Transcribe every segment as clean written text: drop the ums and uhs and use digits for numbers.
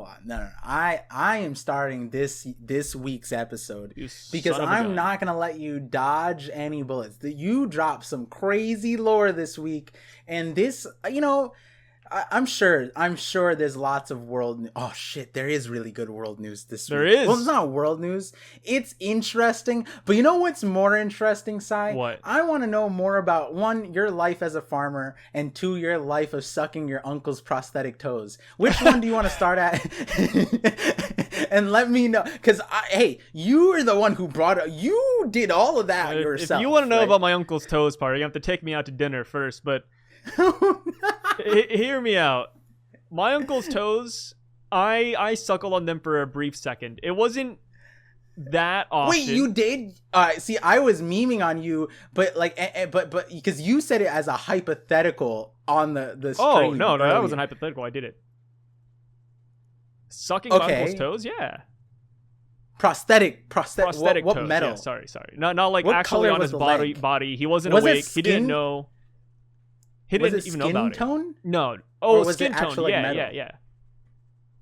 on. No. I am starting this week's episode because I'm not gonna let you dodge any bullets. You dropped some crazy lore this week, and this, I'm sure there's lots of world. Oh shit, there is really good world news this week. There is. Well, it's not world news. It's interesting, but you know what's more interesting, Sai? What? I want to know more about, one, your life as a farmer, and two, your life of sucking your uncle's prosthetic toes. Which one do you want to start at? And let me know, because hey, you are the one who brought it. You did all of that yourself. If you want to know about my uncle's toes part, you have to take me out to dinner first, but. Hear me out. My uncle's toes, I suckled on them for a brief second. It wasn't that often. Wait, you did? See, I was memeing on you, but but because you said it as a hypothetical on the stream. Oh no, that wasn't hypothetical. I did it. Sucking my uncle's toes, yeah. Prosthetic. What toes. metal? Yeah, sorry. Not like what actually on his body. He wasn't awake. He didn't know. He didn't even know about tone? It. No. Oh, skin tone. Like Yeah.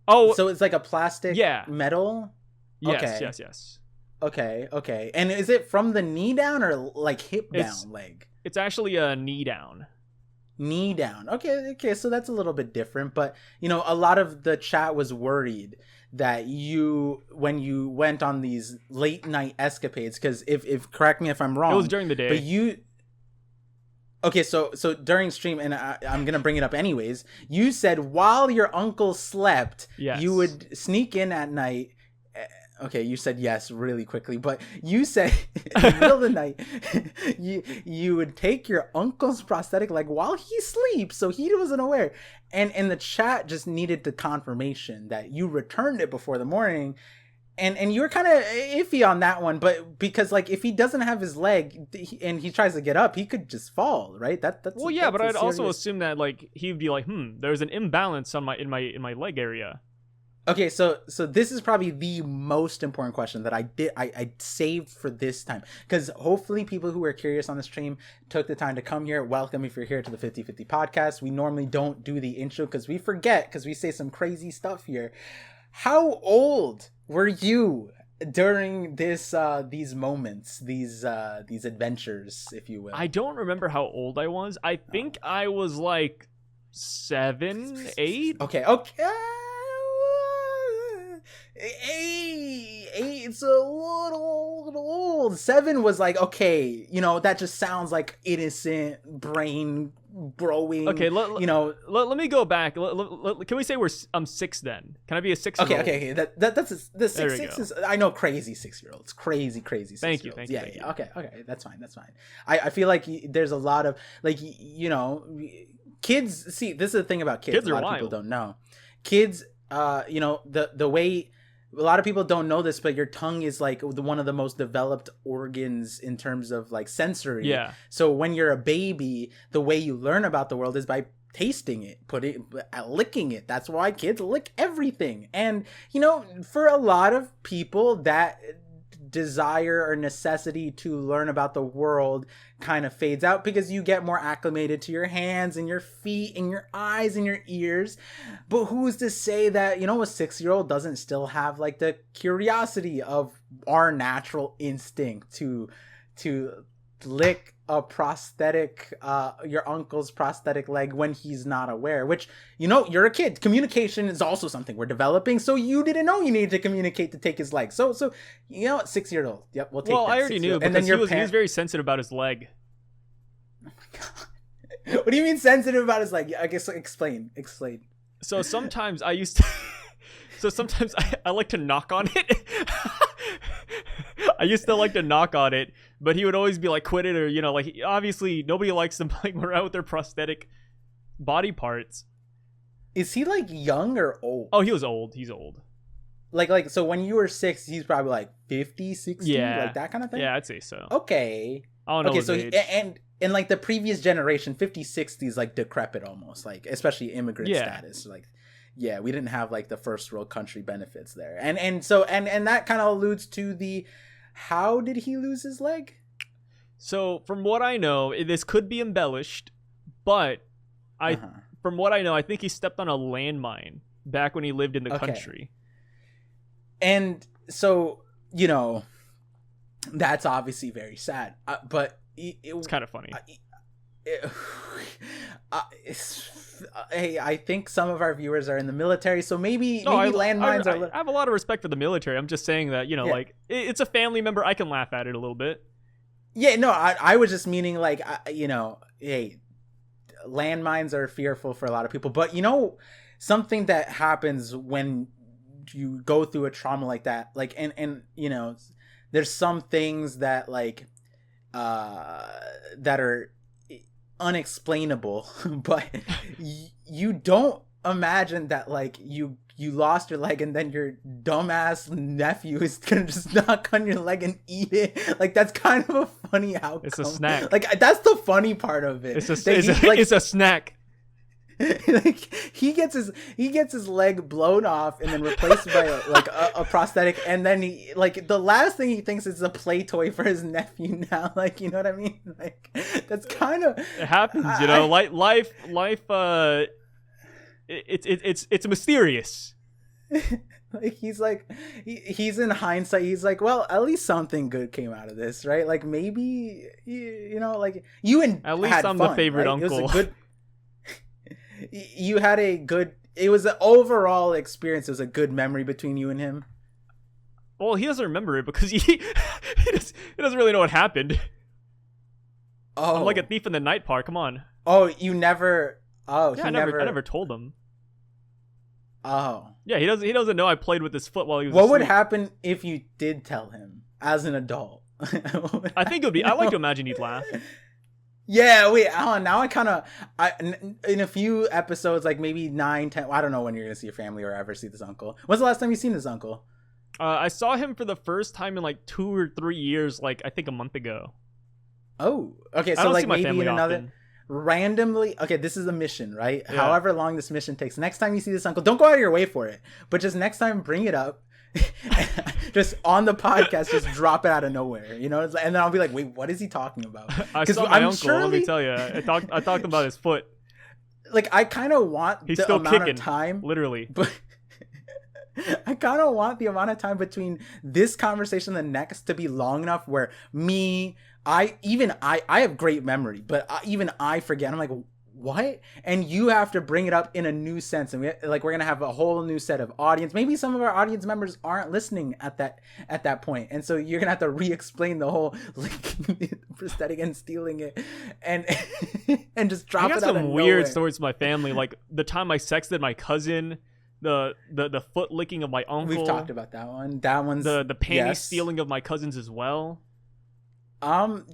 Oh, so it's like a plastic metal? Yes. Okay. And is it from the knee down or like hip down leg? It's actually a knee down. Knee down. Okay, so that's a little bit different, but a lot of the chat was worried that when you went on these late night escapades, because if correct me if I'm wrong, it was during the day. But okay, so during stream, and I'm gonna bring it up anyways. You said while your uncle slept, you would sneak in at night. Okay, you said yes really quickly, but you said in the middle of the night, you would take your uncle's prosthetic leg while he sleeps, so he wasn't aware. And the chat just needed the confirmation that you returned it before the morning. And you were kind of iffy on that one, but because like if he doesn't have his leg and he tries to get up, he could just fall, right? But I'd also assume that like he'd be like, there's an imbalance on in my leg area. Okay, so this is probably the most important question that I saved for this time, because hopefully people who are curious on the stream took the time to come here. Welcome if you're here to the 50/50 podcast. We normally don't do the intro because we forget, because we say some crazy stuff here. How old were you during these moments, these adventures, if you will? I don't remember how old I was. I think I was like 7, 8. Okay. It's a little old. 7 was like, okay, that just sounds like innocent brain growing. Okay, let me go back. Can we say I'm 6 then? Can I be a 6-year-old? Okay. That's the 6 is. I know, crazy 6-year-olds, crazy. Thank you. Yeah. Okay. That's fine. I feel like there's a lot of like kids. See, this is the thing about kids. Kids a lot are of wild. people don't know. Kids, the way. A lot of people don't know this, but your tongue is like one of the most developed organs in terms of like sensory. Yeah. So when you're a baby, the way you learn about the world is by tasting it, licking it. That's why kids lick everything. And, for a lot of people, that desire or necessity to learn about the world kind of fades out because you get more acclimated to your hands and your feet and your eyes and your ears. But who's to say that, a 6-year-old doesn't still have like the curiosity of our natural instinct to lick a prosthetic, your uncle's prosthetic leg when he's not aware, which, you're a kid. Communication is also something we're developing. So you didn't know you needed to communicate to take his leg. So 6-year-old. Yep. We'll take that. Well, I already knew, because he was very sensitive about his leg. Oh my God. What do you mean sensitive about his leg? I guess explain. So sometimes I like to knock on it. I used to like to knock on it, but he would always be like, quit it, or, obviously nobody likes them playing around with their prosthetic body parts. Is he like young or old? Oh, he was old. He's old. Like, so when you were 6, he's probably like 50, 60, like that kind of thing? Yeah, I'd say so. Okay. I don't know his age. And like the previous generation, 50, 60s, like decrepit almost, like especially immigrant status. Like, yeah, we didn't have like the first world country benefits there. And so that kind of alludes to how did he lose his leg? So from what I know, this could be embellished, but from what I know, I think he stepped on a landmine back when he lived in the Okay. country. And so, you know, that's obviously very sad. But It's kind of funny. Hey, I think some of our viewers are in the military, so maybe landmines are. I have a lot of respect for the military. I'm just saying that, you know, like, it's a family member. I can laugh at it a little bit. Yeah, no, I was just meaning, like, you know, hey, landmines are fearful for a lot of people. But, you know, something that happens when you go through a trauma like that, like, and you know, there's some things that, like, that are unexplainable, but you don't imagine that, like, you lost your leg and then your dumbass nephew is gonna just knock on your leg and eat it. Like, that's kind of a funny outcome. It's a snack. Like, that's the funny part of it. It's a snack. Like, he gets his leg blown off and then replaced by a prosthetic, and then he, like, the last thing he thinks is a play toy for his nephew now. Like, you know what I mean? Like, that's kind of, it happens, you know. Life it's mysterious. Like, he's in hindsight, he's like, well, at least something good came out of this, right? Like, maybe, you know, like, you and at least I'm fun, the favorite right? uncle. You had it was an overall experience. It was a good memory between you and him. Well, he doesn't remember it because he doesn't really know what happened. Oh, I'm like a thief in the night part. Come on. Oh, you never. Oh, yeah, I never told him. Oh, yeah, he doesn't know I played with his foot while he was. What asleep. would happen if you did tell him as an adult? I think it would be. I like to imagine he'd laugh. Yeah, wait, now I kind of, in a few episodes, like maybe 9, 10, I don't know when you're going to see your family or ever see this uncle. When's the last time you seen this uncle? I saw him for the first time in like 2 or 3 years, like I think a month ago. Oh, okay, so like maybe in another, often. Randomly, okay, this is a mission, right? Yeah. However long this mission takes. Next time you see this uncle, don't go out of your way for it, but just next time bring it up. Just on the podcast, just drop it out of nowhere, you know, and then I'll be like, wait, what is he talking about? I saw my uncle, let me tell you, I talked about his foot. Like, I kind of want He's the still amount kicking, of time, literally, but I kind of want the amount of time between this conversation and the next to be long enough where I have great memory, but even I forget. I'm like, what? And you have to bring it up in a new sense, and we're gonna have a whole new set of audience. Maybe some of our audience members aren't listening at that point, and so you're gonna have to re-explain the whole, like, prosthetic and stealing it, and and just drop it out of nowhere. I got some weird stories with my family, like the time I sexted my cousin, the foot licking of my uncle. We've talked about that one. That one's the panty stealing of my cousins as well.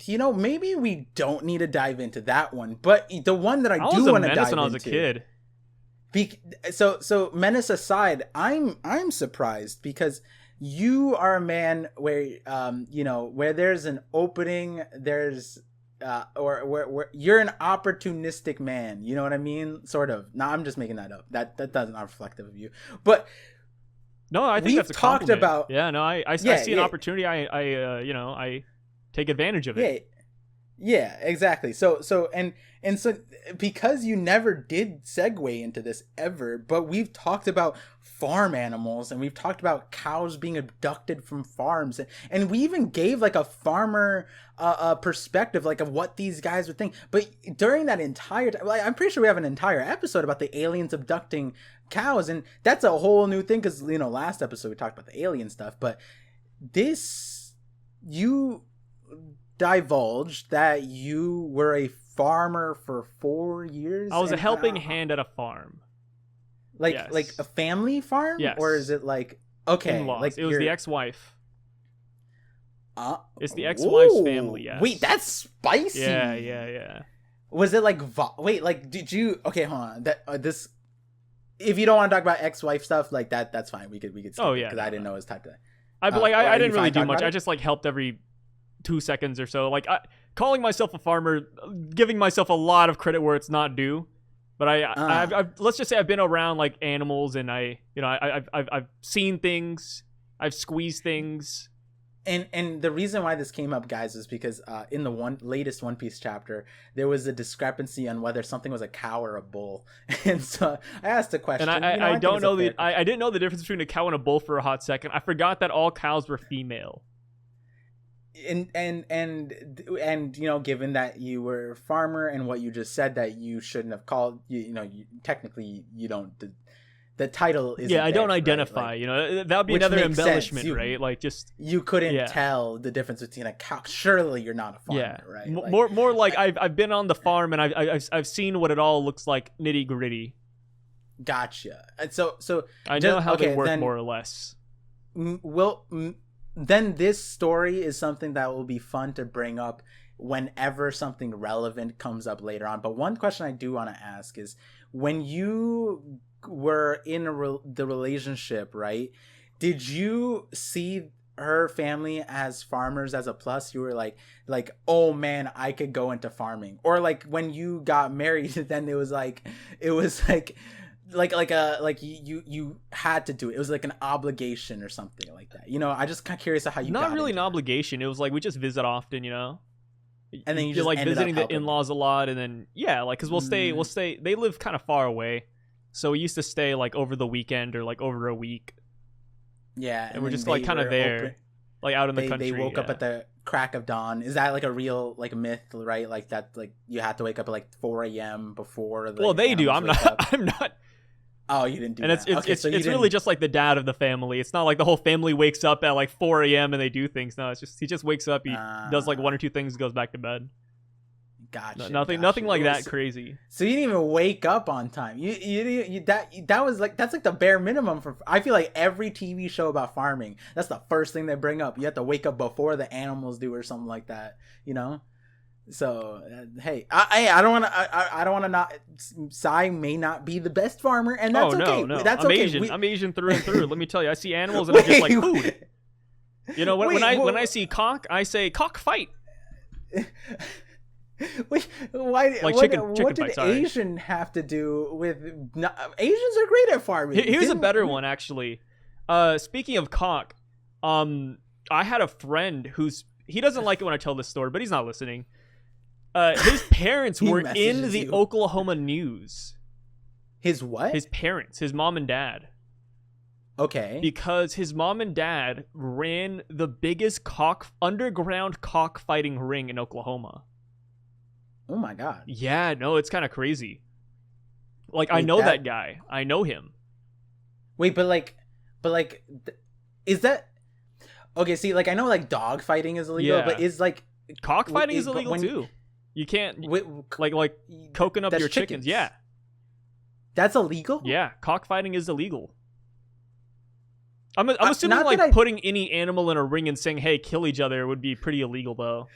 You know, maybe we don't need to dive into that one, but the one that I do want to dive into. When I was a kid. So menace aside, I'm surprised because you are a man where you know, where there's an opening, there's or where you're an opportunistic man. You know what I mean? Sort of. No, I'm just making that up. That doesn't not reflective of you, but. No, I think that's a talked compliment. About. Yeah, no, I see an opportunity. I take advantage of it. Yeah, exactly. So because you never did segue into this ever, but we've talked about farm animals and we've talked about cows being abducted from farms, and we even gave like a farmer perspective, like, of what these guys would think. But during that entire time, like, I'm pretty sure we have an entire episode about the aliens abducting cows, and that's a whole new thing because, you know, last episode we talked about the alien stuff, but this, you divulged that you were a farmer for 4 years. I was a helping hand at a farm. Like, yes. Like a family farm? Yes. Or is it like, okay, in-laws. like it was the ex-wife. It's the Ooh, ex-wife's family, yes. Wait, that's spicy. Yeah. Was it like, wait, like, did you, okay, hold on. This, if you don't want to talk about ex-wife stuff like that, that's fine. We could skip oh, yeah. Because I didn't know it was typed of. I didn't really do much. I just, like, helped every 2 seconds or so. Like, calling myself a farmer, giving myself a lot of credit where it's not due. But I've let's just say I've been around, like, animals, and I've seen things, I've squeezed things, And the reason why this came up, guys, is because in the latest One Piece chapter, there was a discrepancy on whether something was a cow or a bull, and so I asked a question. And I don't know I didn't know the difference between a cow and a bull for a hot second. I forgot that all cows were female. And you know, given that you were a farmer and what you just said, that you shouldn't have called, technically you don't. The title is I don't identify, right? Like, you know, that would be another embellishment, right? Like, just you couldn't tell the difference between a cow. Surely you're not a farmer, right? Like, more like I've been on the farm and I've seen what it all looks like, nitty gritty. Gotcha. And so I know how they work, more or less. Then this story is something that will be fun to bring up whenever something relevant comes up later on. But one question I do want to ask is, when you were in the relationship, right, did you see her family as farmers as a plus? You were like, oh man, I could go into farming? Or like when you got married, then it was like you had to do it. It was like an obligation or something like that. You know, I just kind of curious how you not got really an it. obligation. It was like we just visit often, you know. And then you're like visiting the in-laws a lot, and then because we'll stay. They live kind of far away, so we used to stay like over the weekend or like over a week. Yeah, and we're just like kind of there, like out in the country. They woke up at the crack of dawn. Is that like a real like myth, right? Like that, like you had to wake up at like 4 a.m. before. Well, they do. I'm not. I'm not. Oh, you didn't do that. And it's really just like the dad of the family. It's not like the whole family wakes up at like 4 a.m. and they do things. No, it's just he just wakes up, he does like 1 or 2 things, goes back to bed. Gotcha. Nothing like that crazy. So you didn't even wake up on time. That was like, that's like the bare minimum for. I feel like every TV show about farming, that's the first thing they bring up. You have to wake up before the animals do or something like that. You know. So hey, I don't want to not. Sai may not be the best farmer, and that's okay. No. That's I'm okay. Asian. I'm Asian through and through. Let me tell you, I see animals and I'm just like food. You know, when I see cock, I say cockfight. Wait, why? Like chicken what did fight, sorry. Asian have to do with? Asians are great at farming. Here's a better one, actually. Speaking of cock, I had a friend he doesn't like it when I tell this story, but he's not listening. His parents were in the Oklahoma news. His what? His parents, his mom and dad. Okay. Because his mom and dad ran the biggest underground cockfighting ring in Oklahoma. Oh my god. Yeah, no, it's kind of crazy. Like, I know that guy. I know him. Wait, is that okay? See, like I know like dog fighting is illegal, but is like cockfighting is illegal too. You can't like coking up your chickens. Yeah, that's illegal. Yeah, cockfighting is illegal. I'm assuming like putting any animal in a ring and saying, "Hey, kill each other" would be pretty illegal, though.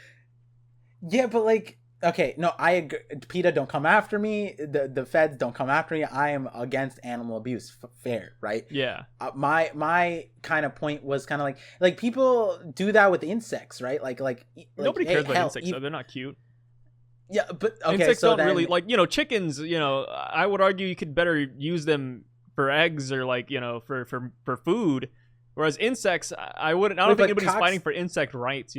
Yeah, but like, okay, no, I agree. PETA, don't come after me. The feds don't come after me. I am against animal abuse. Fair, right? Yeah. My kind of point was kind of like people do that with insects, right? Like nobody cares about insects. Though. They're not cute. Yeah, but okay, insects so don't really like chickens. I would argue you could better use them for eggs or like for food, whereas insects, I don't think anybody's fighting for insect rights.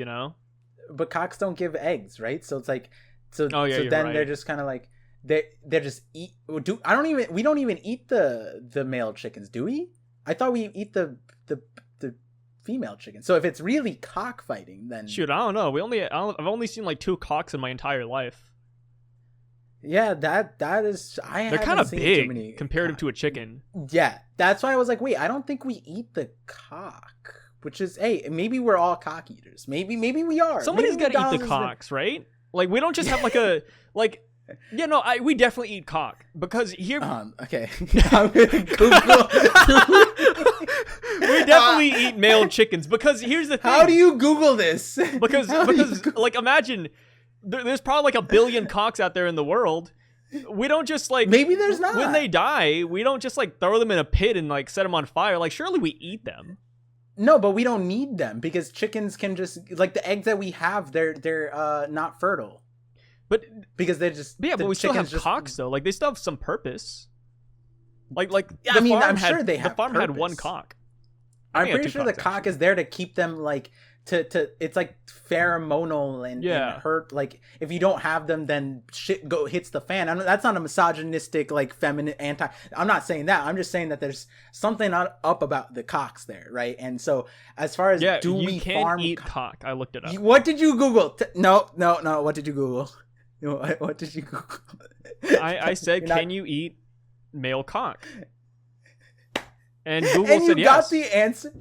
But cocks don't give eggs, right? So it's like then right. They're just kind of like they're just eat. We don't even eat the male chickens, do we? I thought we eat the female chicken. So if it's really cockfighting, then shoot, I don't know. I've only seen like 2 cocks in my entire life. Yeah, that is. They're kind of big comparative to a chicken. Yeah, that's why I was like, wait, I don't think we eat the cock. Which is, hey, maybe we're all cock eaters. Maybe we are. Somebody's got to eat the cocks, right? Like we don't just have like a like. Yeah, no, we definitely eat cock because here. Okay, I'm gonna Google. We definitely eat male chickens because here's the thing. How do you Google this? Because like imagine there's probably like 1 billion cocks out there in the world. We don't just like maybe there's not. When they die, we don't just like throw them in a pit and like set them on fire. Like surely we eat them. No, but we don't need them because chickens can just like the eggs that we have. They're not fertile. But because they're just but we still have cocks though. Like they still have some purpose. Like I'm sure they have. The farm purpose. had 1 cock. I'm pretty sure the cock is there to keep them like to it's like pheromonal and hurt. Like if you don't have them, then shit hits the fan. That's not a misogynistic like feminine anti. I'm not saying that. I'm just saying that there's something up about the cocks there, right? And so as far as do we farm eat cock? I looked it up. What did you Google? No. What did you Google? What did you Google? I said, can you eat male cock? And Google said yes. And you got the answer.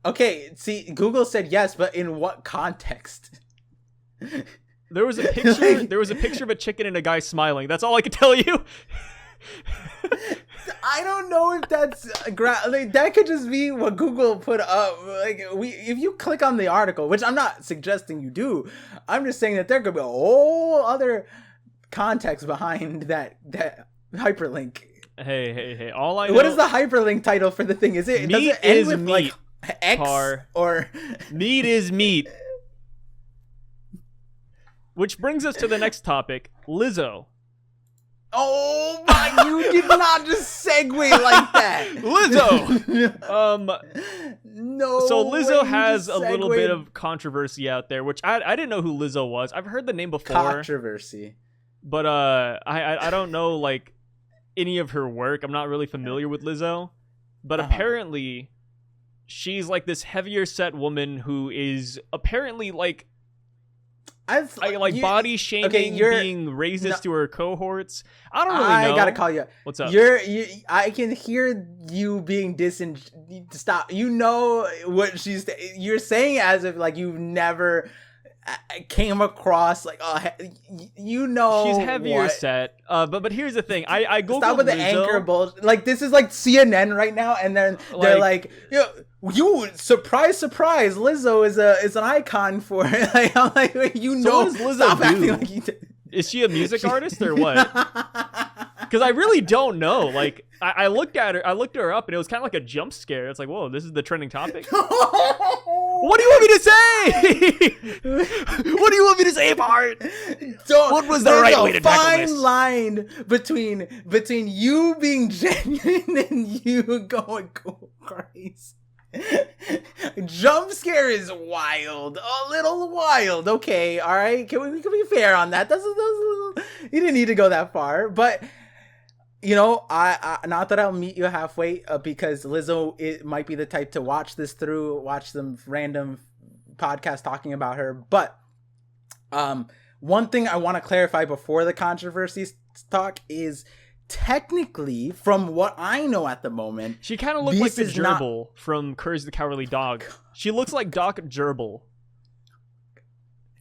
Okay, see, Google said yes, but in what context? There was a picture. There was a picture of a chicken and a guy smiling. That's all I could tell you. I don't know if that's like, that could just be what Google put up. Like if you click on the article, which I'm not suggesting you do, I'm just saying that there could be a whole other context behind that hyperlink. Hey! All I know. What is the hyperlink title for the thing? Is it? Meat does it end is with meat. Like X or meat is meat? Which brings us to the next topic, Lizzo. Oh my! You did not just segue like that, Lizzo. No. So Lizzo has a little bit of controversy out there, which I didn't know who Lizzo was. I've heard the name before. Controversy. But I don't know like any of her work. I'm not really familiar with Lizzo, but apparently she's like this heavier set woman who is apparently like body shaming, being racist to her cohorts. I don't really know. I gotta call you. What's up? I can hear you being Stop. You know what you're saying as if like you've never came across like she's heavier set. But here's the thing. I googled Stop with the Lizzo. anchor bullshit. Like this is like CNN right now, and then they're like you surprise, Lizzo is an icon for it. Like, I'm like, so what does Lizzo do? Like you did. Is she a music artist or what? Because I really don't know. Like, I looked her up, and it was kind of like a jump scare. It's like, whoa, this is the trending topic. What do you want me to say? What do you want me to say, Bart? What was the right way to tackle this? Fine line between you being genuine and you going crazy. Jump scare is wild, a little wild. Okay, all right. We can be fair on that. That's a little. You didn't need to go that far, but I not that I'll meet you halfway because Lizzo it might be the type to watch some random podcast talking about her. But one thing I want to clarify before the controversies talk is, technically, from what I know at the moment, she kind of looks like the gerbil from Courage the Cowardly Dog. She looks like Doc Gerbil.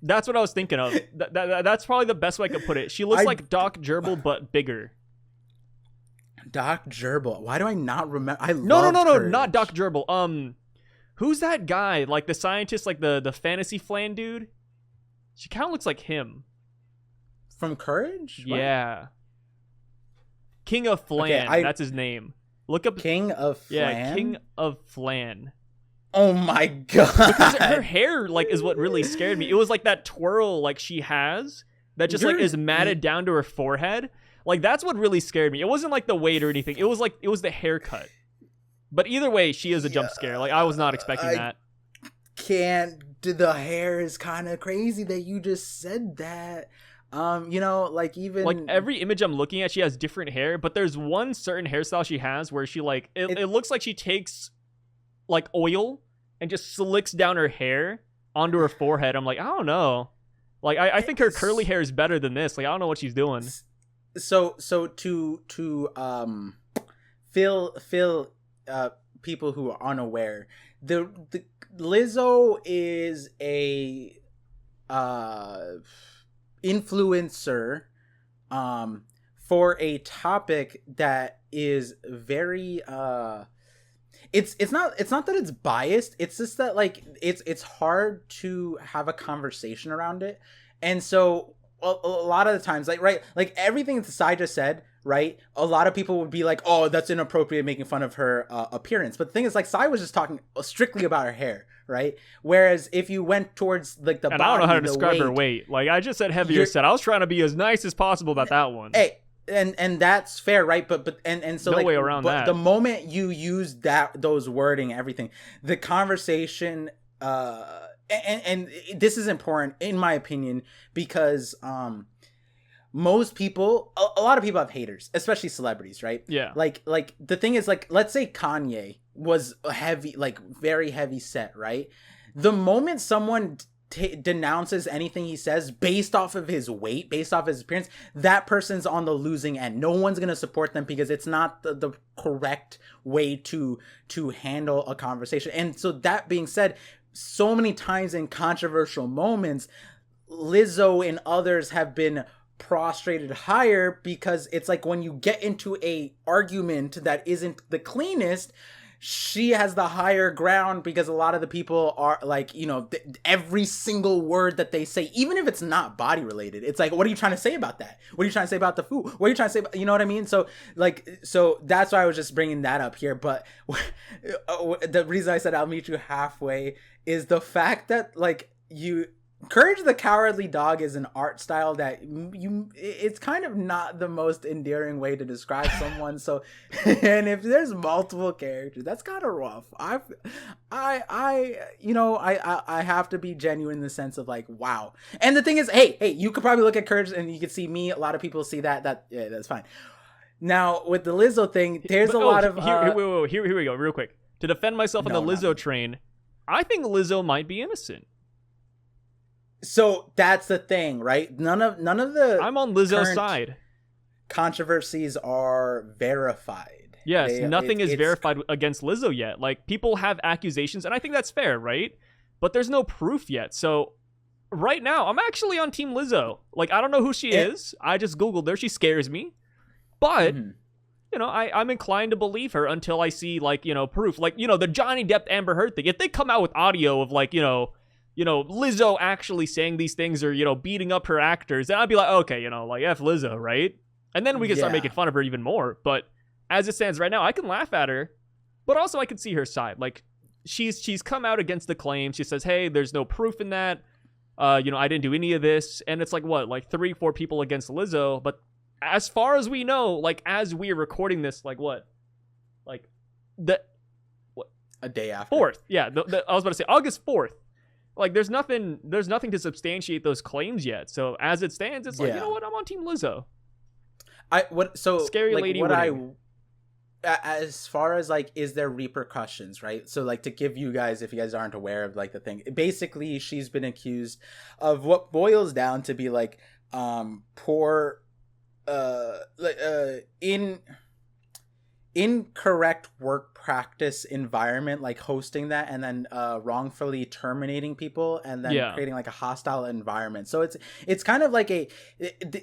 That's what I was thinking of. That's probably the best way I could put it. She looks like Doc Gerbil, but bigger. Doc Gerbil. Why do I not remember? No, not Doc Gerbil. Who's that guy? Like the scientist, like the fantasy flan dude? She kind of looks like him. From Courage? Yeah. King of Flan. Okay, that's his name. Look up King of Flan. Yeah, King of Flan. Oh my god! Because her hair like is what really scared me. It was like that twirl like she has that just like is matted down to her forehead. Like that's what really scared me. It wasn't like the weight or anything. It was the haircut. But either way, she is a jump scare. Like I was not expecting that. The hair is kind of crazy that you just said that. Like even like every image I'm looking at, she has different hair, but there's one certain hairstyle she has where she like it looks like she takes like oil and just slicks down her hair onto her forehead. I'm like, I don't know. Like I think her curly hair is better than this. Like I don't know what she's doing. So to fill people who are unaware, the Lizzo is a influencer for a topic that is very it's not that it's biased, it's just that like it's hard to have a conversation around it. And so a lot of the times, like, right, like everything that Sai just said, right, a lot of people would be like, oh, that's inappropriate, making fun of her appearance. But the thing is, like, Sai was just talking strictly about her hair, right? Whereas if you went towards like the body, I don't know how to describe her weight. Like I just said heavier set. I was trying to be as nice as possible about that one. Hey, and that's fair, right? But so no like, way around that. The moment you use those wording, everything, the conversation and this is important in my opinion because most people, a lot of people have haters, especially celebrities, right? Yeah. Like the thing is, like, let's say Kanye was heavy, like very heavy set, right? The moment someone denounces anything he says based off of his weight, based off his appearance, that person's on the losing end. No one's going to support them because it's not the correct way to handle a conversation. And so that being said, so many times in controversial moments, Lizzo and others have been prostrated higher because it's like when you get into a argument that isn't the cleanest, she has the higher ground because a lot of the people are like, you know, every single word that they say, even if it's not body related, it's like, what are you trying to say about that? What are you trying to say about the food? What are you trying to say about, you know what I mean? So like, so that's why I was just bringing that up here. But the reason I said I'll meet you halfway is the fact that like Courage the Cowardly Dog is an art style that it's kind of not the most endearing way to describe someone. So, and if there's multiple characters, that's kind of rough. I have to be genuine in the sense of like, wow. And the thing is, hey, you could probably look at Courage and you could see me. A lot of people see that, yeah, that's fine. Now with the Lizzo thing, there's a lot of here we go, real quick. To defend myself on the Lizzo train, I think Lizzo might be innocent. So that's the thing, right? None of the I'm on Lizzo's side. Controversies are verified. Yes, nothing is verified against Lizzo yet. Like, people have accusations, and I think that's fair, right? But there's no proof yet. So right now, I'm actually on Team Lizzo. Like, I don't know who she is. I just Googled her. She scares me. But, you know, I'm inclined to believe her until I see, like, you know, proof. Like, you know, the Johnny Depp Amber Heard thing. If they come out with audio of, like, you know, Lizzo actually saying these things or, you know, beating up her actors, then I'd be like, okay, you know, like, F Lizzo, right? And then we can start making fun of her even more. But as it stands right now, I can laugh at her, but also I can see her side. Like, she's come out against the claim. She says, hey, there's no proof in that. You know, I didn't do any of this. And it's like, what, like 3-4 people against Lizzo. But as far as we know, like, as we're recording this, like, what? Like, a day after. 4th. Yeah, I was about to say August 4th. Like, there's nothing to substantiate those claims yet. So as it stands, it's like, you know what? I'm on Team Lizzo. Scary like, lady. As far as like, is there repercussions, right? So like, to give you guys, if you guys aren't aware of like the thing, basically she's been accused of what boils down to be like poor incorrect work practice environment, like hosting that and then wrongfully terminating people and then creating like a hostile environment. So it's kind of like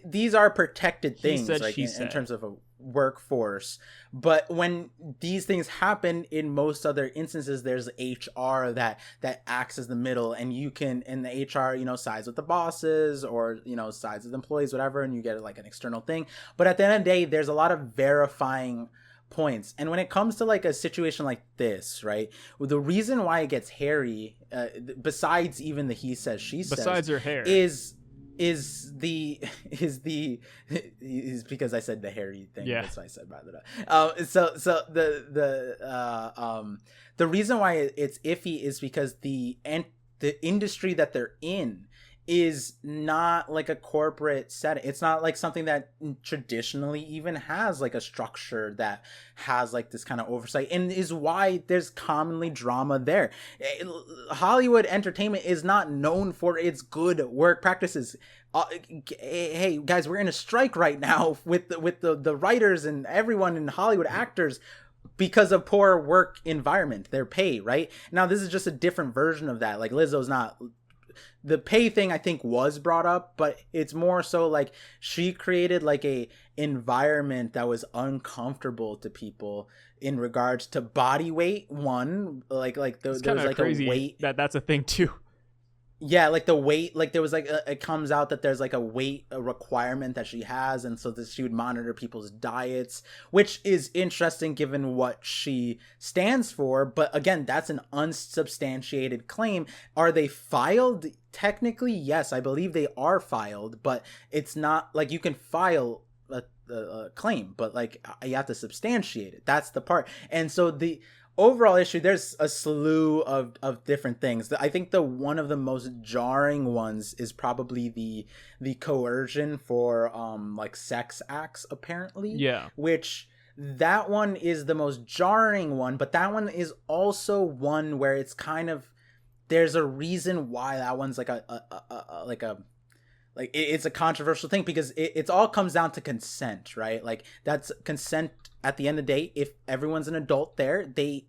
these are practed things, like in terms of a workforce. But when these things happen, in most other instances, there's HR that acts as the middle, and you can, and the HR, you know, sides with the bosses or, you know, sides with employees, whatever, and you get like an external thing. But at the end of the day, there's a lot of verifying points. And when it comes to like a situation like this, right, the reason why it gets hairy, besides even the he says she says, besides her hair, is because I said the hairy thing. Yeah, that's why I said by the the reason why it's iffy is because the industry that they're in is not like a corporate setting. It's not like something that traditionally even has like a structure that has like this kind of oversight, and is why there's commonly drama there. Hollywood entertainment is not known for its good work practices. Hey guys, we're in a strike right now with the writers and everyone in Hollywood, actors, because of poor work environment, their pay, right? Now this is just a different version of that. Like, Lizzo's not, the pay thing I think was brought up, but it's more so like she created like a environment that was uncomfortable to people in regards to body weight. One, like there was like crazy a weight that's a thing too. Yeah, like the weight, like there was like it comes out that there's like a weight requirement that she has, and so that she would monitor people's diets, which is interesting given what she stands for. But again, that's an unsubstantiated claim. Are they filed? Technically, yes, I believe they are filed, but it's not like you can file a claim, but like you have to substantiate it. That's the part. And so overall issue, there's a slew of different things. I think the one of the most jarring ones is probably the coercion for like sex acts, apparently. Yeah. Which that one is the most jarring one, but that one is also one where it's kind of, there's a reason why that one's like it's a controversial thing, because it's all comes down to consent, right? Like, that's consent at the end of the day. If everyone's an adult there, they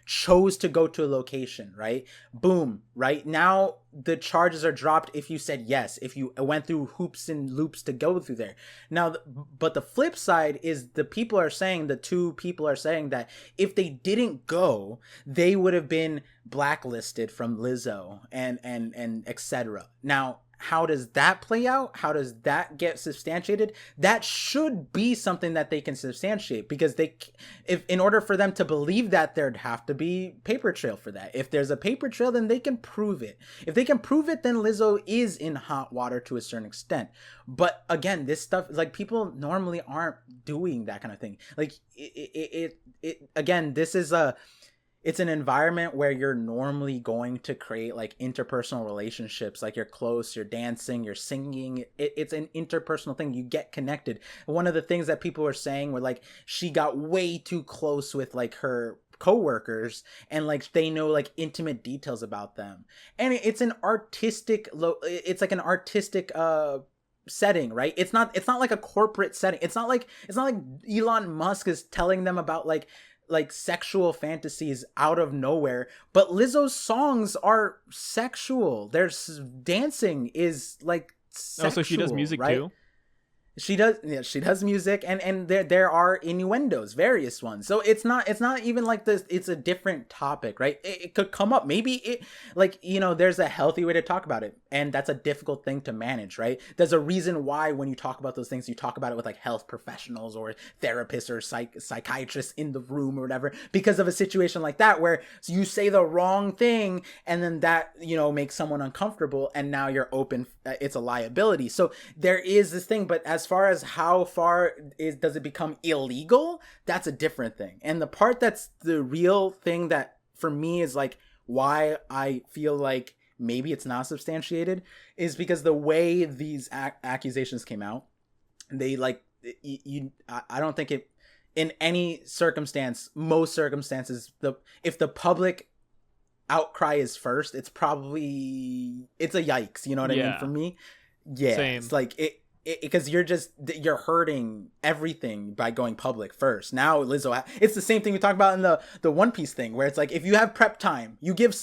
chose to go to a location, right? Boom, right? Now the charges are dropped if you said yes, if you went through hoops and loops to go through there. Now, but the flip side is the two people are saying that if they didn't go, they would have been blacklisted from Lizzo and etc. Now, how does that play out? How does that get substantiated? That should be something that they can substantiate, because if in order for them to believe that, there'd have to be paper trail for that. If there's a paper trail, then they can prove it. If they can prove it, then Lizzo is in hot water to a certain extent. But again, this stuff, like, people normally aren't doing that kind of thing. Like, again, this is it's an environment where you're normally going to create like interpersonal relationships, like you're close, you're dancing, you're singing. It's an interpersonal thing. You get connected. One of the things that people were saying were like, she got way too close with like her co-workers, and like they know like intimate details about them. And it's an artistic, setting, right? It's not like a corporate setting. It's not like Elon Musk is telling them about like sexual fantasies out of nowhere, but Lizzo's songs are sexual. There's dancing is like sexual. Oh, so she does music, right? Too? She does music, and there are innuendos, various ones. So it's not even like this. It's a different topic, right? It could come up. Maybe there's a healthy way to talk about it, and that's a difficult thing to manage, right? There's a reason why when you talk about those things, you talk about it with like health professionals or therapists or psychiatrists in the room or whatever, because of a situation like that where you say the wrong thing and then that makes someone uncomfortable, and now you're open. It's a liability. So there is this thing, but as far as how far does it become illegal, that's a different thing. And the part that's the real thing that for me is like why I feel like maybe it's not substantiated is because the way these accusations came out, they like I don't think it in any circumstance, most circumstances, if the public outcry is first, it's a yikes, you know what I mean? For me, Same. It's like because you're hurting everything by going public first. Now Lizzo, it's the same thing we talked about in the One Piece thing, where it's like if you have prep time, you give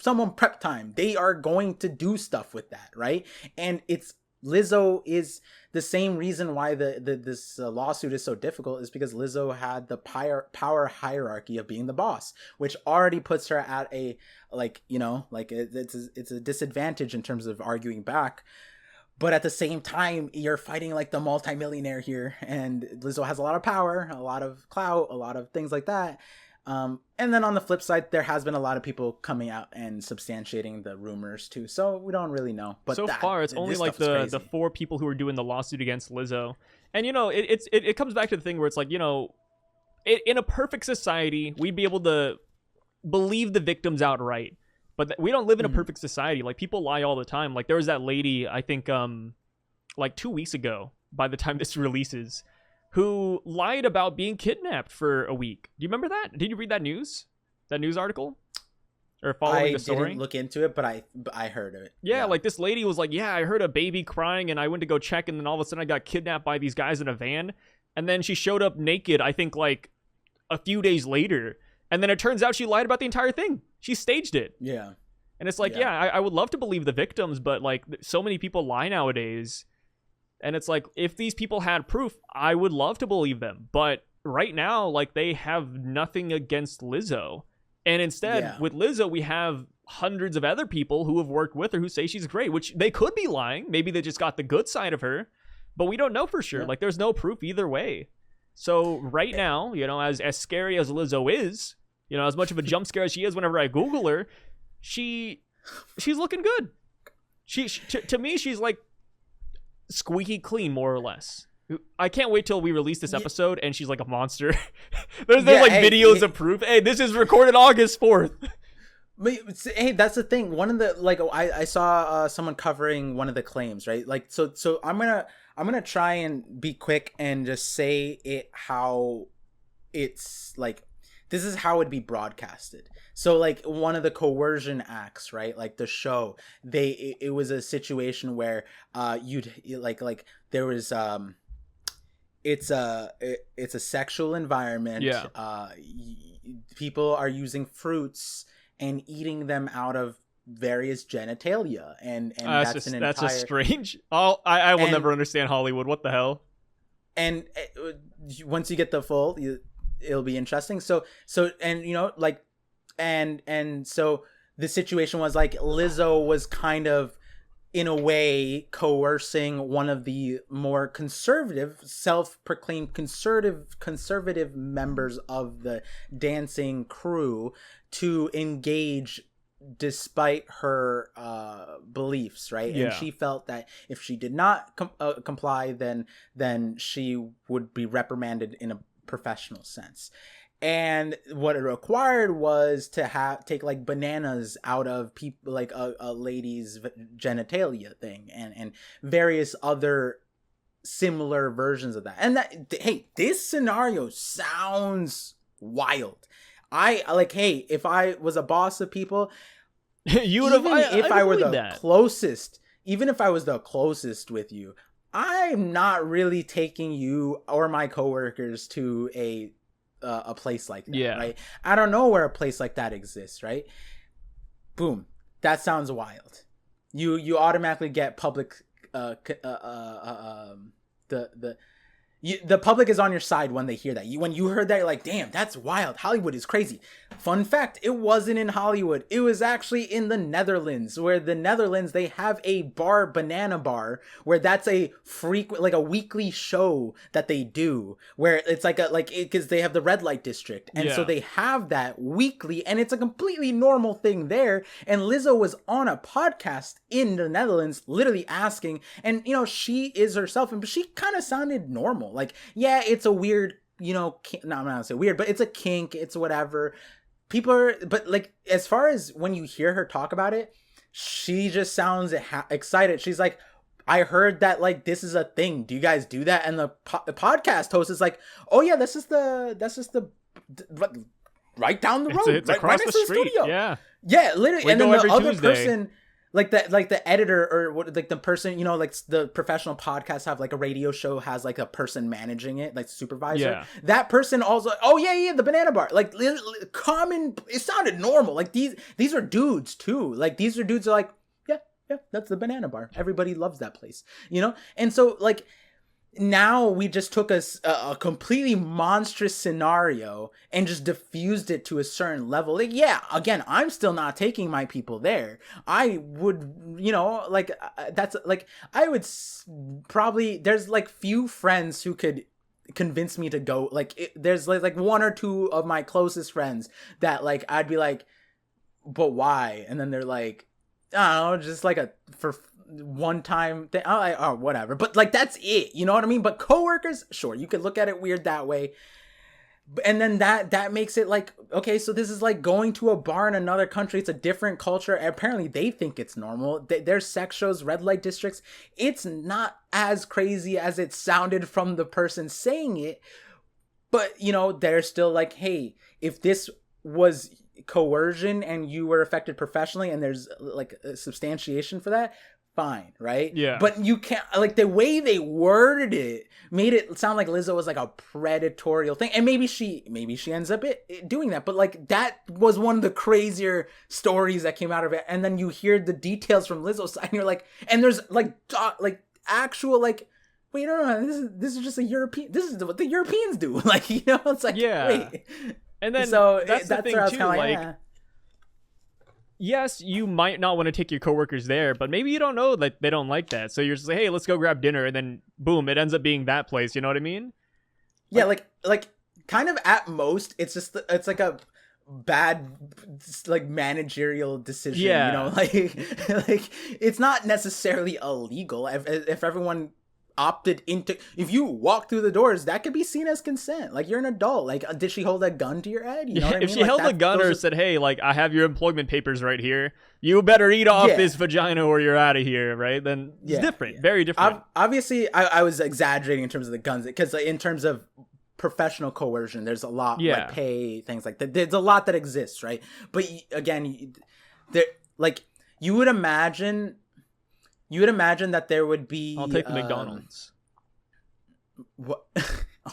someone prep time, they are going to do stuff with that, right? And Lizzo is the same reason why this lawsuit is so difficult is because Lizzo had the power hierarchy of being the boss, which already puts her at a it's a disadvantage in terms of arguing back. But at the same time, you're fighting like the multimillionaire here, and Lizzo has a lot of power, a lot of clout, a lot of things like that. And then on the flip side, there has been a lot of people coming out and substantiating the rumors too. So we don't really know. But so far, it's only like the 4 people who are doing the lawsuit against Lizzo. And it comes back to the thing where it's like, in a perfect society, we'd be able to believe the victims outright. But we don't live in a perfect society. Like, people lie all the time. Like, there was that lady, I think, like 2 weeks ago, by the time this releases, who lied about being kidnapped for a week. Do you remember that? Did you read that news article? Or following the story? I didn't look into it, but I heard of it. Yeah, like this lady was like, yeah, I heard a baby crying and I went to go check, and then all of a sudden I got kidnapped by these guys in a van. And then she showed up naked, I think, like a few days later. And then it turns out she lied about the entire thing. She staged it. Yeah. And it's like, I would love to believe the victims, but like so many people lie nowadays. And it's like, if these people had proof, I would love to believe them. But right now, like, they have nothing against Lizzo. And instead, with Lizzo, we have hundreds of other people who have worked with her who say she's great, which they could be lying. Maybe they just got the good side of her, but we don't know for sure. Like, there's no proof either way. So right now, as scary as Lizzo is, as much of a jump scare as she is whenever I Google her, she's looking good. To me, she's like squeaky clean, more or less. I can't wait till we release this episode and she's like a monster. there's like videos of proof. Hey, this is recorded August 4th. Hey, that's the thing. One of the like I saw someone covering one of the claims, right? Like so I'm gonna try and be quick and just say it how it's like this is how it'd be broadcasted. So like one of the Coercion acts, right? Like the show, it was a situation where you'd like there was it's a sexual environment. Yeah. People are using fruits and eating them out of various genitalia, and that's just strange. I will never understand Hollywood. What the hell? And once you get the full, it'll be interesting. So and you know like and so the situation was like Lizzo was kind of in a way coercing one of the more conservative, self-proclaimed conservative members of the dancing crew to engage despite her beliefs, right? Yeah. And she felt that if she did not comply, then she would be reprimanded in a professional sense. And what it required was to take like bananas out of people, like a lady's genitalia thing, and various other similar versions of that. And that, hey, this scenario sounds wild. I like, hey, if I was a boss of people, you would have. If I were the closest, even if I was the closest with you, I'm not really taking you or my coworkers to a place like that, right? I don't know where a place like that exists, right? Boom, that sounds wild. You automatically get public the public is on your side when they hear that. When you heard that, you're like, damn, that's wild. Hollywood is crazy. Fun fact, it wasn't in Hollywood. It was actually in the Netherlands, where the Netherlands, they have a bar, Banana Bar, where that's a frequent, like a weekly show that they do, where it's because they have the red light district. And so they have that weekly, and it's a completely normal thing there. And Lizzo was on a podcast in the Netherlands, literally asking, and you know, she is herself, but she kind of sounded normal. Like, yeah, it's a weird, you know, no, I'm not gonna say weird, but it's a kink, it's whatever. People are, but like, as far as when you hear her talk about it, she just sounds excited. She's like, I heard that, like, this is a thing. Do you guys do that? And the podcast host is like, oh yeah, that's just the right down the road. It's across the street. Studio. Yeah, literally. And then the other person, like the editor or what, like the person, you know, like the professional podcasts have like a radio show has like a person managing it, like supervisor. Yeah. That person also, oh yeah, the Banana Bar, like common. It sounded normal. Like these are dudes too. Like these are dudes are like, yeah, that's the Banana Bar. Everybody loves that place, you know. And so like, now we just took a completely monstrous scenario and just diffused it to a certain level. Like, yeah, again, I'm still not taking my people there. I would, you know, like, that's like, I would probably, there's like few friends who could convince me to go. Like, there's like one or two of my closest friends that like, I'd be like, but why? And then they're like, I don't know, just like for one time thing, oh whatever, but like that's it, you know what I mean? But coworkers, sure, you could look at it weird that way, and then that makes it like, okay, so this is like going to a bar in another country. It's a different culture. Apparently they think it's normal. There's sex shows, red light districts. It's not as crazy as it sounded from the person saying it, but you know, they're still like, hey, if this was coercion and you were affected professionally and there's like a substantiation for that, fine, right? Yeah. But you can't, like, the way they worded it made it sound like Lizzo was like a predatorial thing. And maybe she ends up doing that. But like, that was one of the crazier stories that came out of it. And then you hear the details from Lizzo's side and you're like, and there's like actual like, wait, no, this is just a European, this is what the Europeans do. Like, you know, it's like, wait. And then so that's the thing too, like, yes, you might not want to take your coworkers there, but maybe you don't know that they don't like that. So you're just like, hey, let's go grab dinner. And then boom, it ends up being that place. You know what I mean? Yeah. Like kind of at most, it's just, it's like a bad, like managerial decision, you know, like it's not necessarily illegal. If everyone opted into, if you walk through the doors, that could be seen as consent. Like, you're an adult. Like, did she hold a gun to your head? You know what I mean? If she held a gun or said, hey, like, I have your employment papers right here, you better eat off this vagina or you're out of here, right? Then it's different. Very different. Obviously, I was exaggerating in terms of the guns, because in terms of professional coercion, there's a lot, like pay, things like that. There's a lot that exists, right? But again, there, like, you would imagine that there would be... I'll take the McDonald's. What?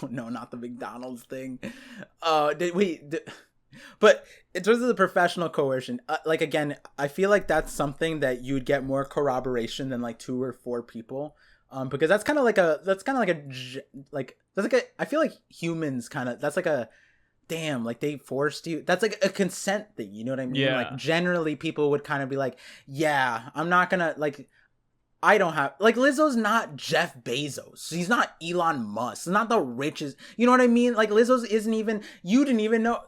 Oh no, not the McDonald's thing. But in terms of the professional coercion, like, again, I feel like that's something that you would get more corroboration than like 2 or 4 people. Because I feel like humans that's like a, damn, like, they forced you. That's like a consent thing. You know what I mean? Yeah. Like, generally people would kind of be like, yeah, I'm not gonna, like, I don't have, like, Lizzo's not Jeff Bezos. She's not Elon Musk. She's not the richest. You know what I mean? Like, Lizzo's isn't even, you didn't even know,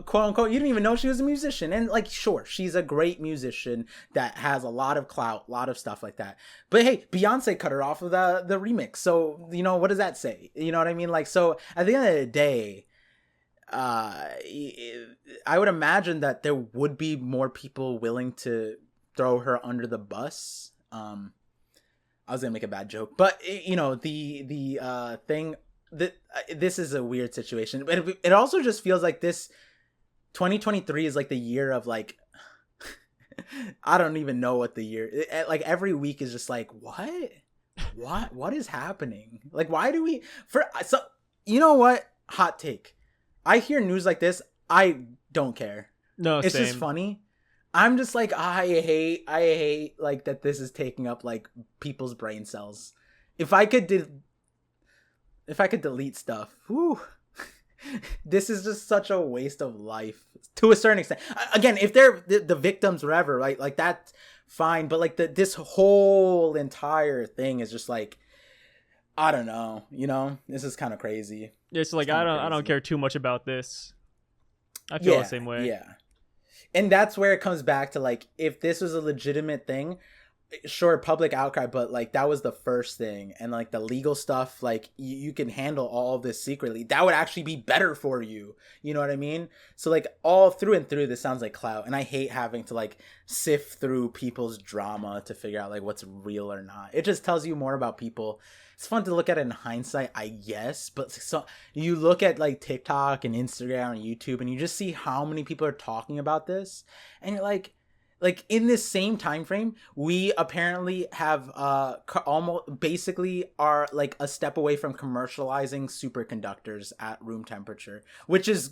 quote unquote, you didn't even know she was a musician. And, like, sure, she's a great musician that has a lot of clout, a lot of stuff like that. But hey, Beyonce cut her off of the remix. So, you know, what does that say? You know what I mean? Like, so at the end of the day, I would imagine that there would be more people willing to throw her under the bus. I was gonna make a bad joke, but you know, the thing that this is a weird situation, but it also just feels like this 2023 is like the year of, like, I don't even know what the year, like, every week is just like, what is happening? Like, why do we, so, you know what, hot take, I hear news like this, I don't care. No, it's same. just funny. I'm just like, I hate like that this is taking up, like, people's brain cells. If I could delete stuff, whew, this is just such a waste of life to a certain extent. Again, if they're the victims, whatever, right? Like, that's fine. But, like, this whole entire thing is just like, I don't know, you know, this is kind of crazy. Yeah, so, like, I don't care too much about this. I feel the same way. Yeah. And that's where it comes back to, like, if this was a legitimate thing, sure, public outcry, but, like, that was the first thing. And, like, the legal stuff, like, you can handle all of this secretly. That would actually be better for you. You know what I mean? So, like, all through and through, this sounds like clout. And I hate having to, like, sift through people's drama to figure out, like, what's real or not. It just tells you more about people. It's fun to look at it in hindsight, I guess, but so you look at, like, TikTok and Instagram and YouTube, and you just see how many people are talking about this, and you're like in this same time frame, we apparently have almost basically are, like, a step away from commercializing superconductors at room temperature, which is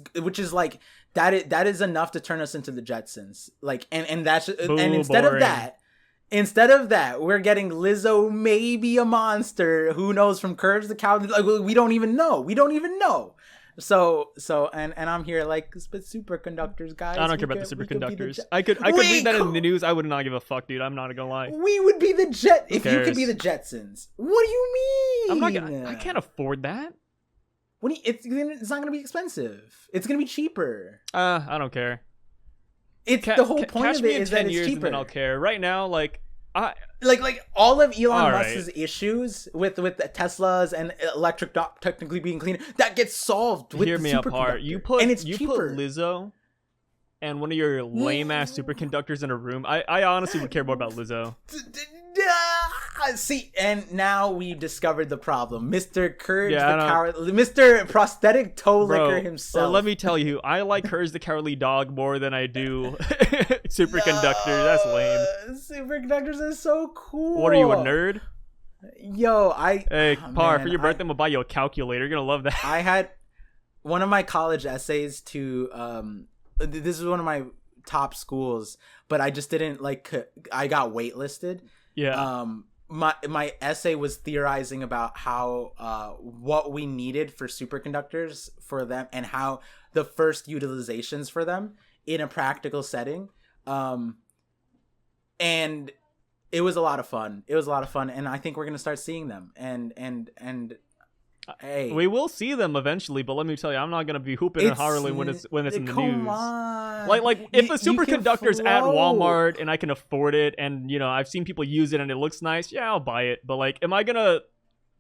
like that is enough to turn us into the Jetsons, like, and that's Boo, and instead boring. Instead of that, we're getting Lizzo, maybe a monster. Who knows, from Courage the Cowardly? Like, we don't even know. So, and I'm here like, but superconductors, guys. I don't care about the superconductors. I could read that in the news. I would not give a fuck, dude. I'm not gonna lie. We would be the if you could be the Jetsons. What do you mean? I'm not gonna. I can't afford that. It's not gonna be expensive. It's gonna be cheaper. I don't care. It's the whole point of it is that it's cheaper. And then I'll care. Right now, like all of Elon Musk's issues with the Teslas and electric not technically being cleaner, that gets solved with the superconductor. You put cheaper. Lizzo and one of your lame ass superconductors in a room. I honestly would care more about Lizzo. See, and now we've discovered the problem. Mr. Courage the Cowardly, Mr. Prosthetic Toe Licker himself. Well, let me tell you, I like Courage the Cowardly Dog more than I do superconductors. That's lame. Superconductors are so cool. What are you, a nerd? Yo, Par, for your birthday, I'm gonna buy you a calculator. You're gonna love that. I had one of my college essays to this is one of my top schools, but I just didn't I got waitlisted. Yeah. My essay was theorizing about how what we needed for superconductors for them, and how the first utilizations for them in a practical setting. And it was a lot of fun. And I think we're gonna start seeing them. And hey, we will see them eventually. But let me tell you, I'm not gonna be hooping and hollering when it's in the news. Come on. Like if a superconductor's at Walmart and I can afford it, and I've seen people use it and it looks nice, yeah, I'll buy it. But like, am I gonna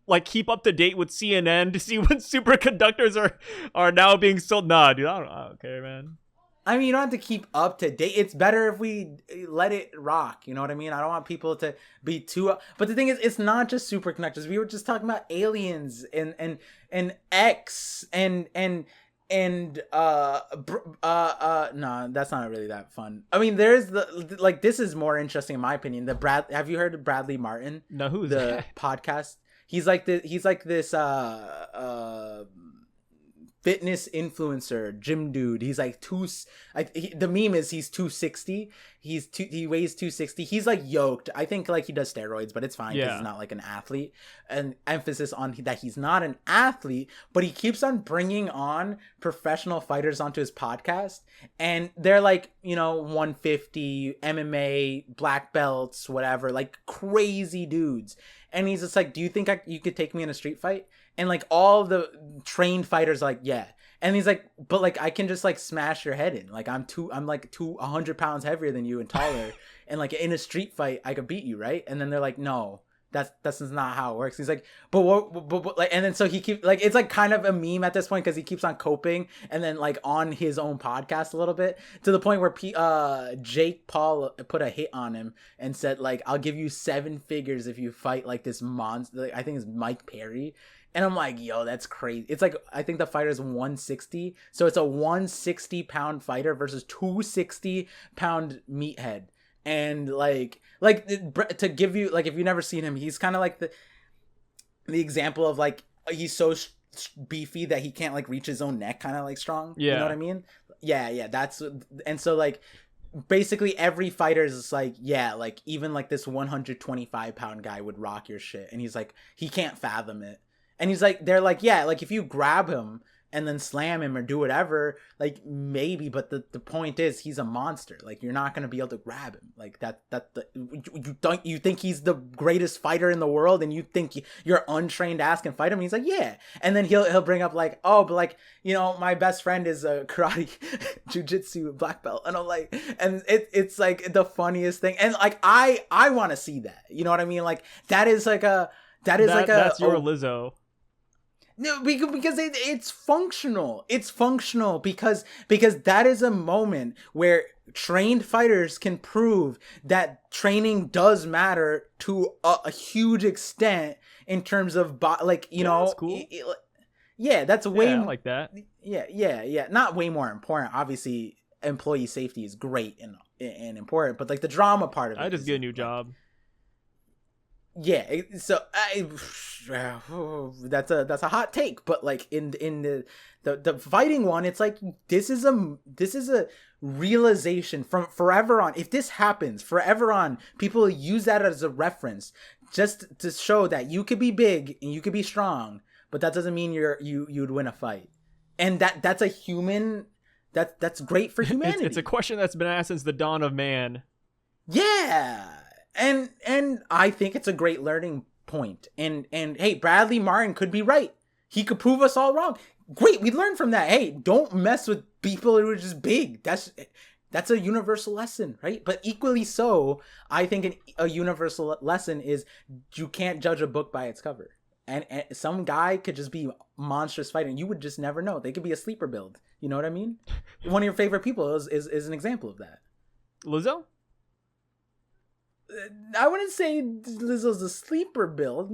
like keep up to date with CNN to see when superconductors are now being sold. Nah, dude, I don't care, man. I mean, you don't have to keep up to date. It's better if we let it rock. You know what I mean? I don't want people to be too. But the thing is, it's not just superconductors. We were just talking about aliens and X and no, that's not really that fun. I mean, there's this is more interesting in my opinion. Have you heard of Bradley Martyn? No, who's the that? podcast? He's like this fitness influencer, gym dude. He's like the meme is he's 260. He weighs 260. He's like yoked. I think like he does steroids, but it's fine because he's not like an athlete. And emphasis on that he's not an athlete, but he keeps on bringing on professional fighters onto his podcast, and they're like 150 MMA black belts, whatever, like crazy dudes. And he's just like, do you think you could take me in a street fight? And like all the trained fighters are like, yeah. And he's like, but like I can just like smash your head in. Like I'm 100 pounds heavier than you and taller. And like in a street fight, I could beat you, right? And then they're like, no, that's not how it works. He's like, but like, and then so he keeps like, it's like kind of a meme at this point because he keeps on coping, and then like on his own podcast a little bit to the point where Jake Paul put a hit on him and said like, I'll give you 7 figures if you fight like this monster. Like, I think it's Mike Perry. And I'm like, yo, that's crazy. It's like, I think the fighter's 160. So it's a 160 pound fighter versus 260 pound meathead. And like to give you, like, if you've never seen him, he's kind of like the example of like, he's so beefy that he can't like reach his own neck, kind of like strong. Yeah. You know what I mean? Yeah. That's, and so like, basically every fighter is like, yeah, like even like this 125 pound guy would rock your shit. And he's like, he can't fathom it. And he's like, they're like, yeah, like if you grab him and then slam him or do whatever, like maybe, but the point is he's a monster. Like you're not going to be able to grab him. Like you think he's the greatest fighter in the world and you think your untrained ass can fight him? And he's like, yeah. And then he'll bring up like, oh, but like, my best friend is a karate jiu-jitsu black belt. And I'm like, and it's like the funniest thing. And like, I want to see that, you know what I mean? Like that's your Lizzo. No, because it's functional. It's functional because that is a moment where trained fighters can prove that training does matter to a huge extent in terms of That's cool. Yeah, that's way I like that. Yeah. Not way more important. Obviously, employee safety is great and important, but like the drama part of it. I just get a new job. Yeah, so that's a hot take, but like in the fighting one, it's like this is a realization from forever on. If this happens forever on, people use that as a reference just to show that you could be big and you could be strong, but that doesn't mean you'd win a fight. And that's a human. That's great for humanity. It's a question that's been asked since the dawn of man. Yeah. And I think it's a great learning point. And hey, Bradley Martyn could be right. He could prove us all wrong. Great, we learned from that. Hey, don't mess with people who are just big. That's a universal lesson, right? But equally so, I think a universal lesson is you can't judge a book by its cover. And some guy could just be monstrous fighting. You would just never know. They could be a sleeper build. You know what I mean? One of your favorite people is an example of that. Lizzo? I wouldn't say Lizzo's a sleeper build,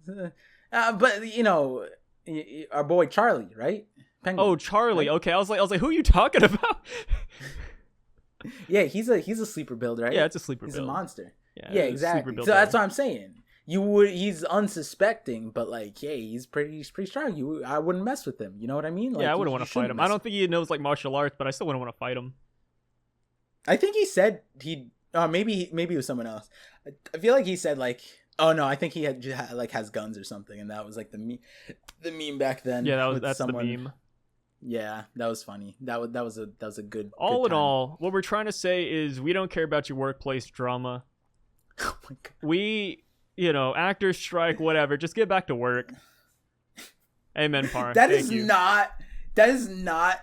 but our boy Charlie, right? Penguin, oh, Charlie. Right? Okay, I was like, who are you talking about? Yeah, he's a sleeper build, right? Yeah, it's a sleeper build. He's a monster. Yeah, exactly. So that's what I'm saying. He's unsuspecting, but like, yeah, he's pretty strong. I wouldn't mess with him. You know what I mean? Like, yeah, I wouldn't want to fight him. I don't think he knows like martial arts, but I still wouldn't want to fight him. I think he said he'd. Oh, maybe it was someone else. I feel like he said like, oh no, I think he has guns or something, and that was like the meme back then. Yeah, that's someone. The meme. Yeah, that was funny. That was a good. All in all, what we're trying to say is we don't care about your workplace drama. Oh my god. We, actors strike, whatever. Just get back to work. Amen, Parn. That is not.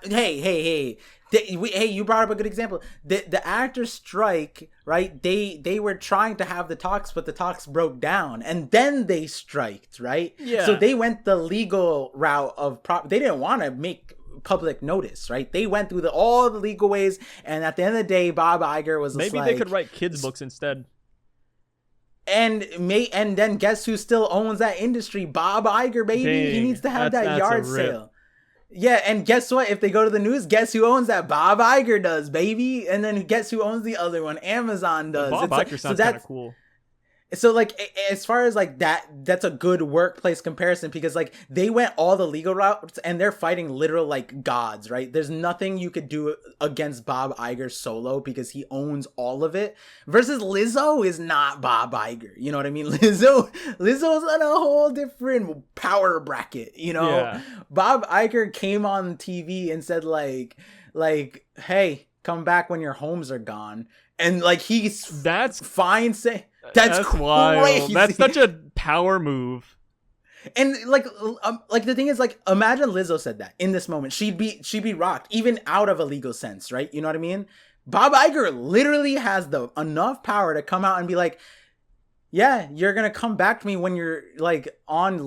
Hey. Hey, you brought up a good example. The actors strike, right? They were trying to have the talks, but the talks broke down, and then they striked, right? Yeah. So they went the legal route of they didn't want to make public notice, right? They went through all the legal ways, and at the end of the day, Bob Iger was maybe like, they could write kids books instead. And then guess who still owns that industry? Bob Iger, baby. Dang, he needs to have that's that yard sale. Yeah, and guess what? If they go to the news, guess who owns that? Bob Iger does, baby. And then guess who owns the other one? Amazon does. Bob Iger sounds kind of cool. So like, as far as like that's a good workplace comparison, because like they went all the legal routes and they're fighting literal like gods, right? There's nothing you could do against Bob Iger solo because he owns all of it. Versus Lizzo is not Bob Iger. You know what I mean? Lizzo's on a whole different power bracket, you know? Yeah. Bob Iger came on TV and said like, hey, come back when your homes are gone. And like that's fine saying that's wild. That's such a power move. And like the thing is, like, imagine Lizzo said that in this moment, she'd be rocked, even out of a legal sense, right? You know what I mean? Bob Iger literally has enough power to come out and be like, yeah, you're gonna come back to me when you're like on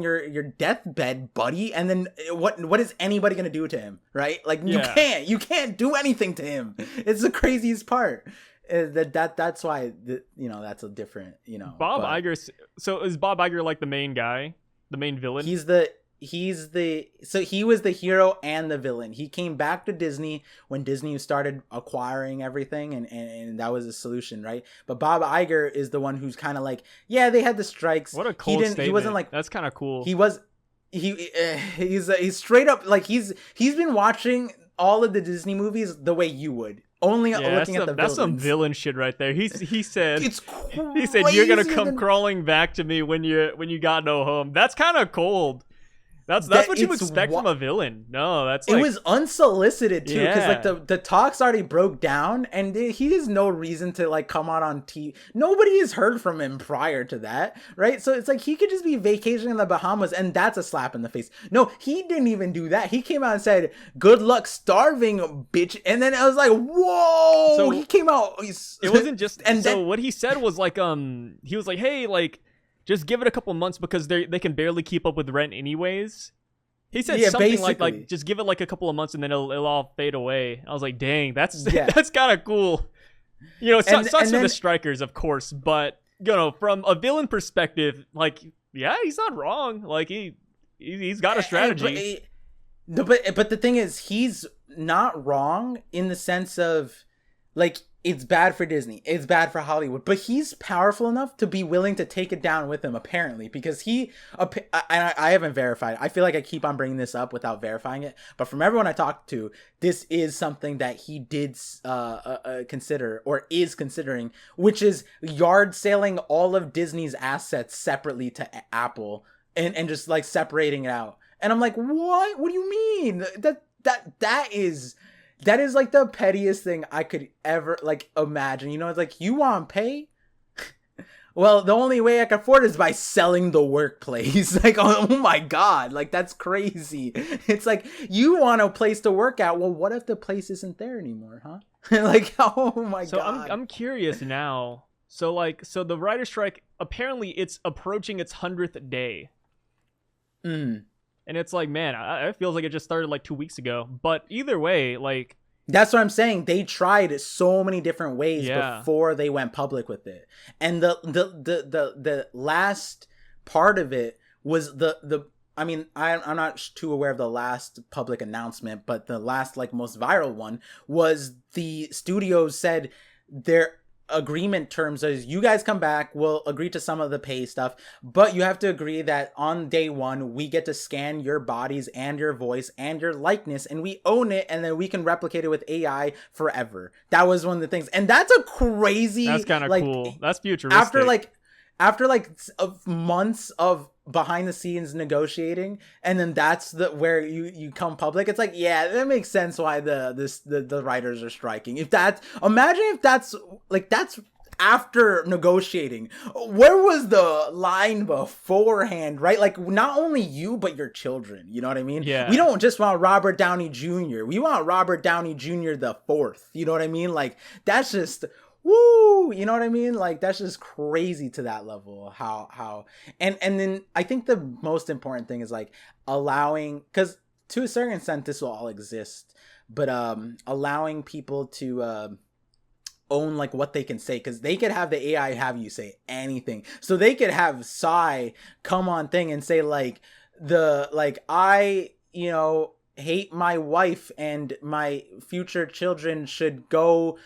your deathbed, buddy. And then what is anybody gonna do to him, right? Like you can't do anything to him. It's the craziest part. That's why that's a different Bob Iger. So is Bob Iger like the main guy, the main villain? So he was the hero and the villain. He came back to Disney when Disney started acquiring everything, and that was a solution, right? But Bob Iger is the one who's kind of like, yeah, they had the strikes. What a cool statement. He wasn't like, that's kind of cool. He's straight up like he's been watching all of the Disney movies the way you would. Only looking at the villains. That's some villain shit right there. He said you're gonna come crawling back to me when you got no home. That's kind of cold. That's what you expect from a villain. No, that's like, it was unsolicited too, because like the talks already broke down, and he has no reason to like come out on TV. Nobody has heard from him prior to that, right? So it's like he could just be vacationing in the Bahamas, and that's a slap in the face. No, he didn't even do that. He came out and said, "Good luck starving, bitch," and then I was like, "Whoa!" So he came out. It wasn't just. And so what he said was like, he was like, "Hey, like, just give it a couple months because they can barely keep up with rent anyways." He said something like just give it like a couple of months and then it'll all fade away. I was like, dang, that's kind of cool. It sucks for the strikers, of course, but from a villain perspective, like, yeah, he's not wrong. Like he's got a strategy. But the thing is, he's not wrong in the sense of like, it's bad for Disney. It's bad for Hollywood. But he's powerful enough to be willing to take it down with him, apparently. Because I haven't verified. I feel like I keep on bringing this up without verifying it. But from everyone I talked to, this is something that he did consider, or is considering, which is yard selling all of Disney's assets separately to Apple and just like separating it out. And I'm like, what? What do you mean? That is like the pettiest thing I could ever like imagine. It's like, you want pay? Well, the only way I can afford it is by selling the workplace. Like, oh my God, like that's crazy. It's like, you want a place to work at. Well, what if the place isn't there anymore, huh? Like, oh my God. So I'm curious now. So the writer's strike, apparently it's approaching its 100th day. And it's like, man, it feels like it just started like 2 weeks ago. But either way, like... That's what I'm saying. They tried so many different ways before they went public with it. And the last part of it was I mean, I'm not too aware of the last public announcement, but the last like most viral one was the studios said their agreement terms is, you guys come back, we'll agree to some of the pay stuff, but you have to agree that on day one we get to scan your bodies and your voice and your likeness, and we own it, and then we can replicate it with AI forever. That was one of the things, and that's a crazy, that's kind of like, cool. That's futuristic. After months of behind the scenes negotiating, and then that's where you come public. It's like, yeah, that makes sense why the writers are striking. Imagine if that's after negotiating. Where was the line beforehand, right? Like, not only you, but your children. You know what I mean? Yeah. We don't just want Robert Downey Jr. We want Robert Downey Jr. the fourth. You know what I mean? Like, that's just, woo! You know what I mean? Like, that's just crazy to that level. And then I think the most important thing is, like, allowing, because to a certain extent, this will all exist, but allowing people to own like what they can say, because they could have the AI have you say anything. So they could have Psy come on thing and say like I, you know, hate my wife and my future children should go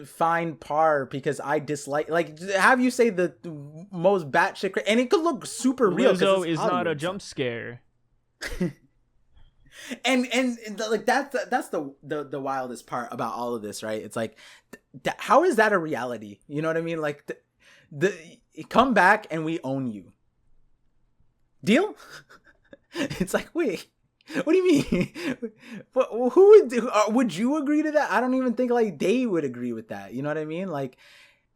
find Par because I dislike, like, have you say the most batshit and it could look super real. Lizzo is not a jump scare. and like that's the wildest part about all of this, right? It's like, how is that a reality? You know what I mean? Like, the come back and we own you. Deal? It's like, wait, what do you mean? Who would you agree to that? I don't even think like they would agree with that. You know what I mean? Like,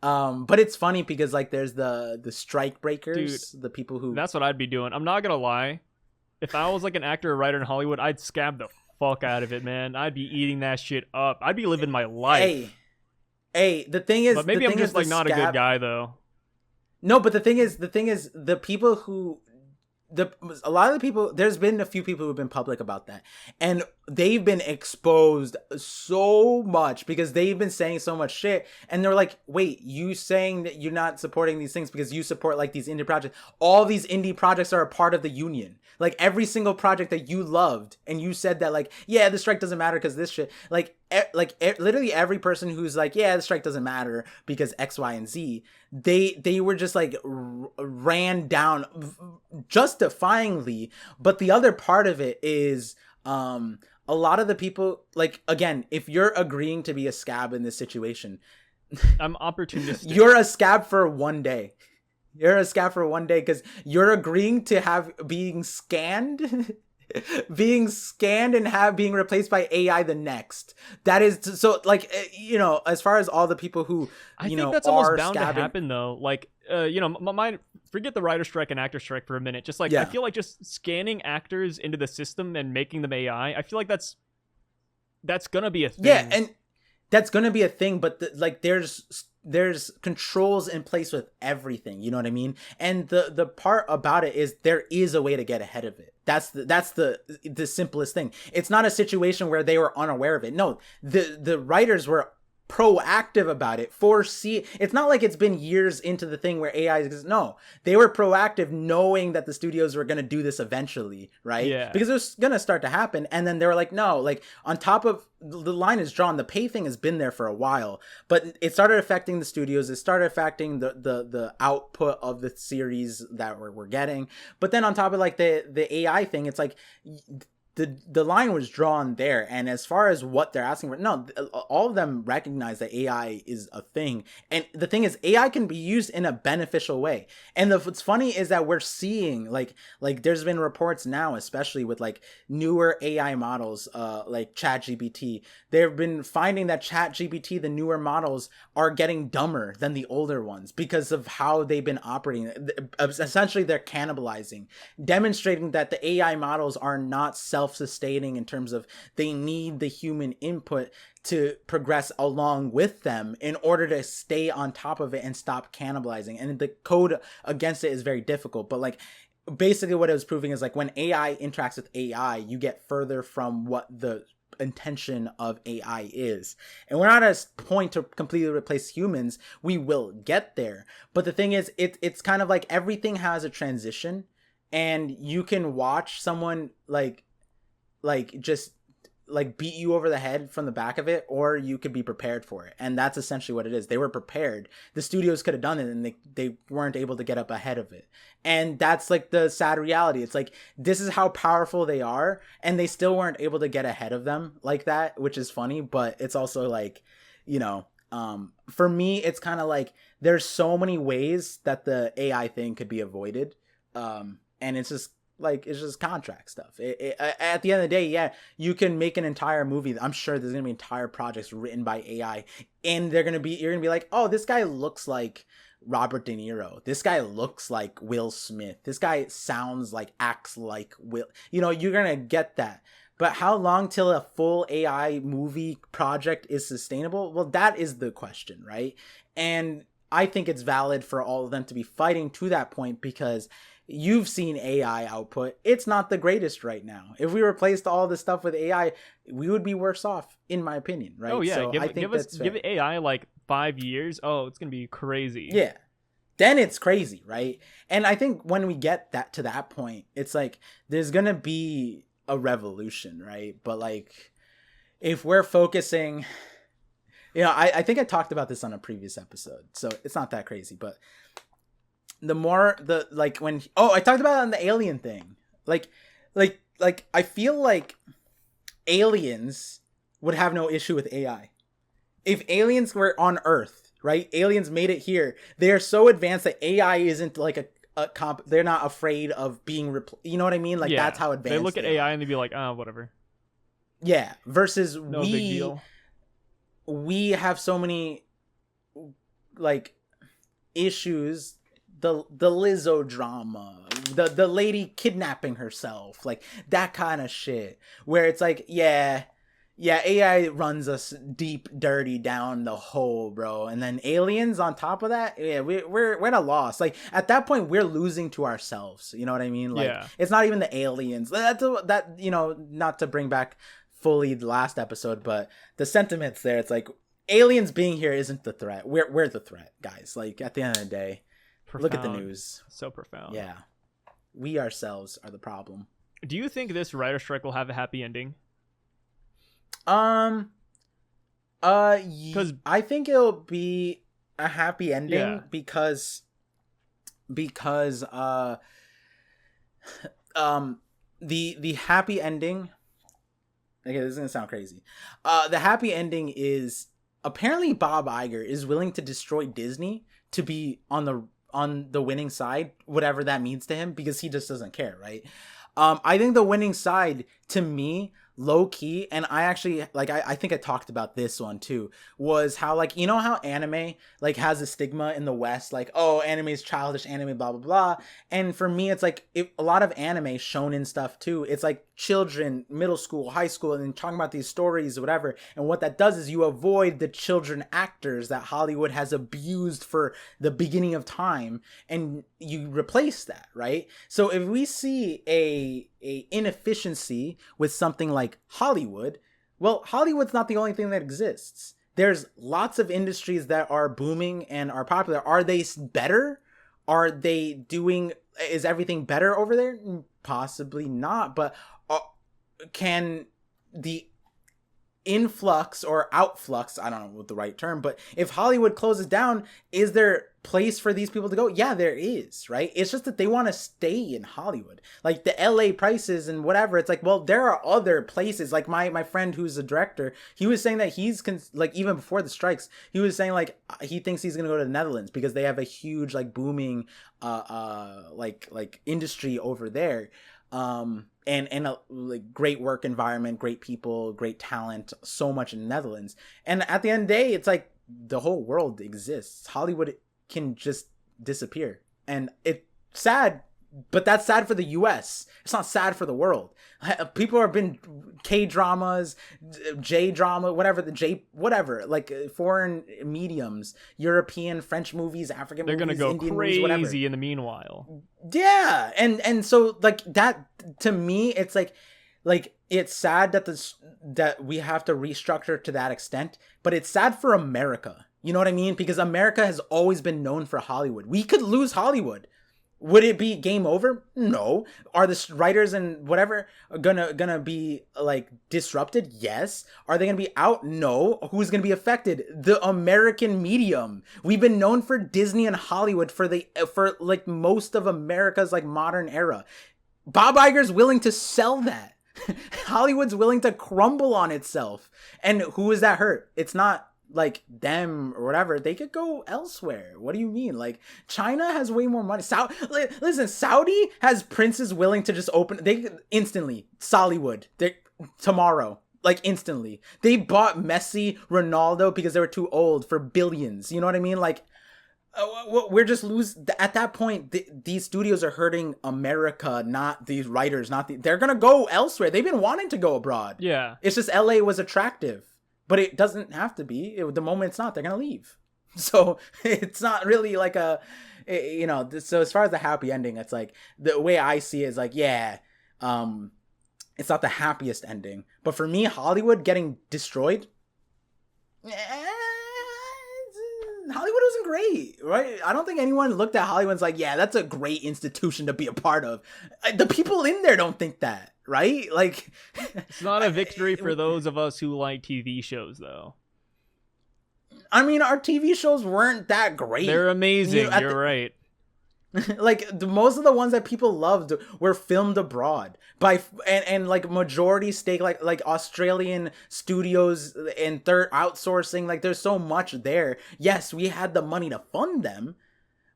but it's funny because like there's the strike breakers, dude, the people who. That's what I'd be doing. I'm not gonna lie. If I was like an actor or writer in Hollywood, I'd scab the fuck out of it, man. I'd be eating that shit up. I'd be living my life. Hey, the thing is, but maybe I'm just like not a good guy though. No, but the thing is, the people who, a lot of the people, there's been a few people who've been public about that, and they've been exposed so much because they've been saying so much shit, and they're like, wait, you saying that you're not supporting these things because you support like these indie projects? All these indie projects are a part of the union. Like every single project that you loved and you said that like, yeah, the strike doesn't matter because this shit, literally every person who's like, yeah, the strike doesn't matter because X, Y, and Z, they were just like ran down justifyingly. But the other part of it is a lot of the people, like, again, if you're agreeing to be a scab in this situation, I'm opportunistic. You're a scab for one day. You're a scab for one day because you're agreeing to have being scanned and being replaced by AI the next. That is so, like, you know, as far as all the people who I think that's almost bound to happen though. Like, you know, my forget the writer strike and actor strike for a minute. Just like, I feel like just scanning actors into the system and making them AI. I feel like that's gonna be a thing. Yeah, and that's gonna be a thing. But like, there's controls in place with everything, you know what I mean? And the part about it is there is a way to get ahead of it. That's the simplest thing. It's not a situation where they were unaware of it. No, the writers were proactive about it. It's not like it's been years into the thing where AI exists. No, they were proactive, knowing that the studios were going to do this eventually, right? Yeah. Because it was going to start to happen. And then they were like, no, like, on top of the line is drawn, the pay thing has been there for a while, but it started affecting the studios. It started affecting the output of the series that we're getting. But then on top of like the AI thing, it's like the line was drawn there. And as far as what they're asking for, no, all of them recognize that AI is a thing. And the thing is, AI can be used in a beneficial way. And what's funny is that we're seeing like there's been reports now, especially with like newer AI models, like ChatGPT. They've been finding that ChatGPT, the newer models, are getting dumber than the older ones because of how they've been operating. Essentially, they're cannibalizing, demonstrating that the AI models are not self-sustaining in terms of they need the human input to progress along with them in order to stay on top of it and stop cannibalizing. And the code against it is very difficult, but like, basically what it was proving is like when AI interacts with AI, you get further from what the intention of AI is. And we're not at a point to completely replace humans. We will get there. But the thing is, it's kind of like everything has a transition, and you can watch someone like just like beat you over the head from the back of it, or you could be prepared for it. And that's essentially what it is. They were prepared. The studios could have done it, and they weren't able to get up ahead of it. And that's like the sad reality. It's like, this is how powerful they are, and they still weren't able to get ahead of them like that, which is funny. But it's also like, you know, for me, it's kind of like there's so many ways that the AI thing could be avoided. And it's just Like, it's just contract stuff. At the end of the day, yeah, you can make an entire movie. I'm sure there's gonna be entire projects written by AI, and you're gonna be like, oh, this guy looks like Robert De Niro. This guy looks like Will Smith. This guy sounds like, acts like Will. You know, you're gonna get that. But how long till a full AI movie project is sustainable? Well, that is the question, right? And I think it's valid for all of them to be fighting to that point, because you've seen AI output. It's not the greatest right now. If we replaced all this stuff with AI, we would be worse off, in my opinion, right? Oh yeah, so give AI like 5 years. Oh, it's gonna be crazy. Yeah, then it's crazy, right? And I think when we get that to that point, it's like there's gonna be a revolution, right? But like, if we're focusing, you know, I think I talked about this on a previous episode, so it's not that crazy, but I talked about it on the alien thing. Like I feel like aliens would have no issue with AI. If aliens were on Earth, right? Aliens made it here. They are so advanced that AI isn't like they're not afraid of being you know what I mean? Like, that's how advanced they look at AI and they'd be like, oh, whatever. Yeah. Versus no big deal. We have so many like issues. The Lizzo drama, the lady kidnapping herself, like that kind of shit, where it's like, yeah, AI runs us deep, dirty down the hole, bro. And then aliens on top of that, yeah, we're at a loss. Like, at that point, we're losing to ourselves. You know what I mean? Like, It's not even the aliens. That you know, not to bring back fully the last episode, but the sentiments there. It's like, aliens being here isn't the threat. We're the threat, guys. Like, at the end of the day. Profound. Look at the news. So profound. Yeah. We ourselves are the problem. Do you think this writer strike will have a happy ending? I think it'll be a happy ending because the happy ending, okay, this is gonna sound crazy. The happy ending is apparently Bob Iger is willing to destroy Disney to be on the winning side, whatever that means to him, because he just doesn't care, right? I think the winning side, to me, low key, and I actually, like, I think I talked about this one too, was how, like, you know how anime, like, has a stigma in the West, like, oh, anime is childish, anime, blah, blah, blah. And for me, it's like, a lot of anime shonen stuff too, it's like children, middle school, high school, and talking about these stories or whatever. And what that does is you avoid the children actors that Hollywood has abused for the beginning of time, and you replace that, right? So if we see a inefficiency with something like Hollywood, well, Hollywood's not the only thing that exists. There's lots of industries that are booming and are popular. Are they better? Is everything better over there? Possibly not, but can the influx or outflux, I don't know what the right term, but if Hollywood closes down, is there place for these people to go? Yeah, there is, right? It's just that they want to stay in Hollywood. Like the LA prices and whatever, it's like, well, there are other places. Like my friend who's a director, he was saying that he's like, even before the strikes, he was saying like he thinks he's gonna go to the Netherlands because they have a huge like booming like industry over there. And a like great work environment, great people, great talent, so much in the Netherlands. And at the end of the day, it's like the whole world exists. Hollywood can just disappear. And it's sad, but that's sad for the US. It's not sad for the world. People have been K-dramas, J-drama, whatever, like foreign mediums, European, French movies, African movies, Indian movies. They're going to go crazy in the meanwhile. Yeah. And so like that, to me, it's like it's sad that we have to restructure to that extent, but it's sad for America. You know what I mean? Because America has always been known for Hollywood. We could lose Hollywood. Would it be game over? No. Are the writers and whatever gonna be like disrupted? Yes. Are they gonna be out? No. Who's gonna be affected? The American medium. We've been known for Disney and Hollywood for like most of America's like modern era. Bob Iger's willing to sell that. Hollywood's willing to crumble on itself. And who is that hurt? It's not like them or whatever, they could go elsewhere. What do you mean? Like, China has way more money. Listen, Saudi has princes willing to just open, they instantly, Sollywood, tomorrow, like instantly. They bought Messi, Ronaldo because they were too old for billions. You know what I mean? Like, we're just at that point. These studios are hurting America, not these writers. They're gonna go elsewhere. They've been wanting to go abroad. Yeah, it's just LA was attractive, but it doesn't have to be. The moment it's not, they're gonna leave. So it's not really like a, you know. So as far as the happy ending, it's like the way I see it is like, yeah, it's not the happiest ending. But for me, Hollywood getting destroyed. Hollywood wasn't great, right? I don't think anyone looked at Hollywood and was like, yeah, that's a great institution to be a part of. The people in there don't think that, right? Like, it's not a victory for those of us who like TV shows, though. I mean, our TV shows weren't that great. They're amazing. You're right. Like, most of the ones that people loved were filmed abroad and like majority stake, like Australian studios and third outsourcing. Like, there's so much there. Yes, we had the money to fund them,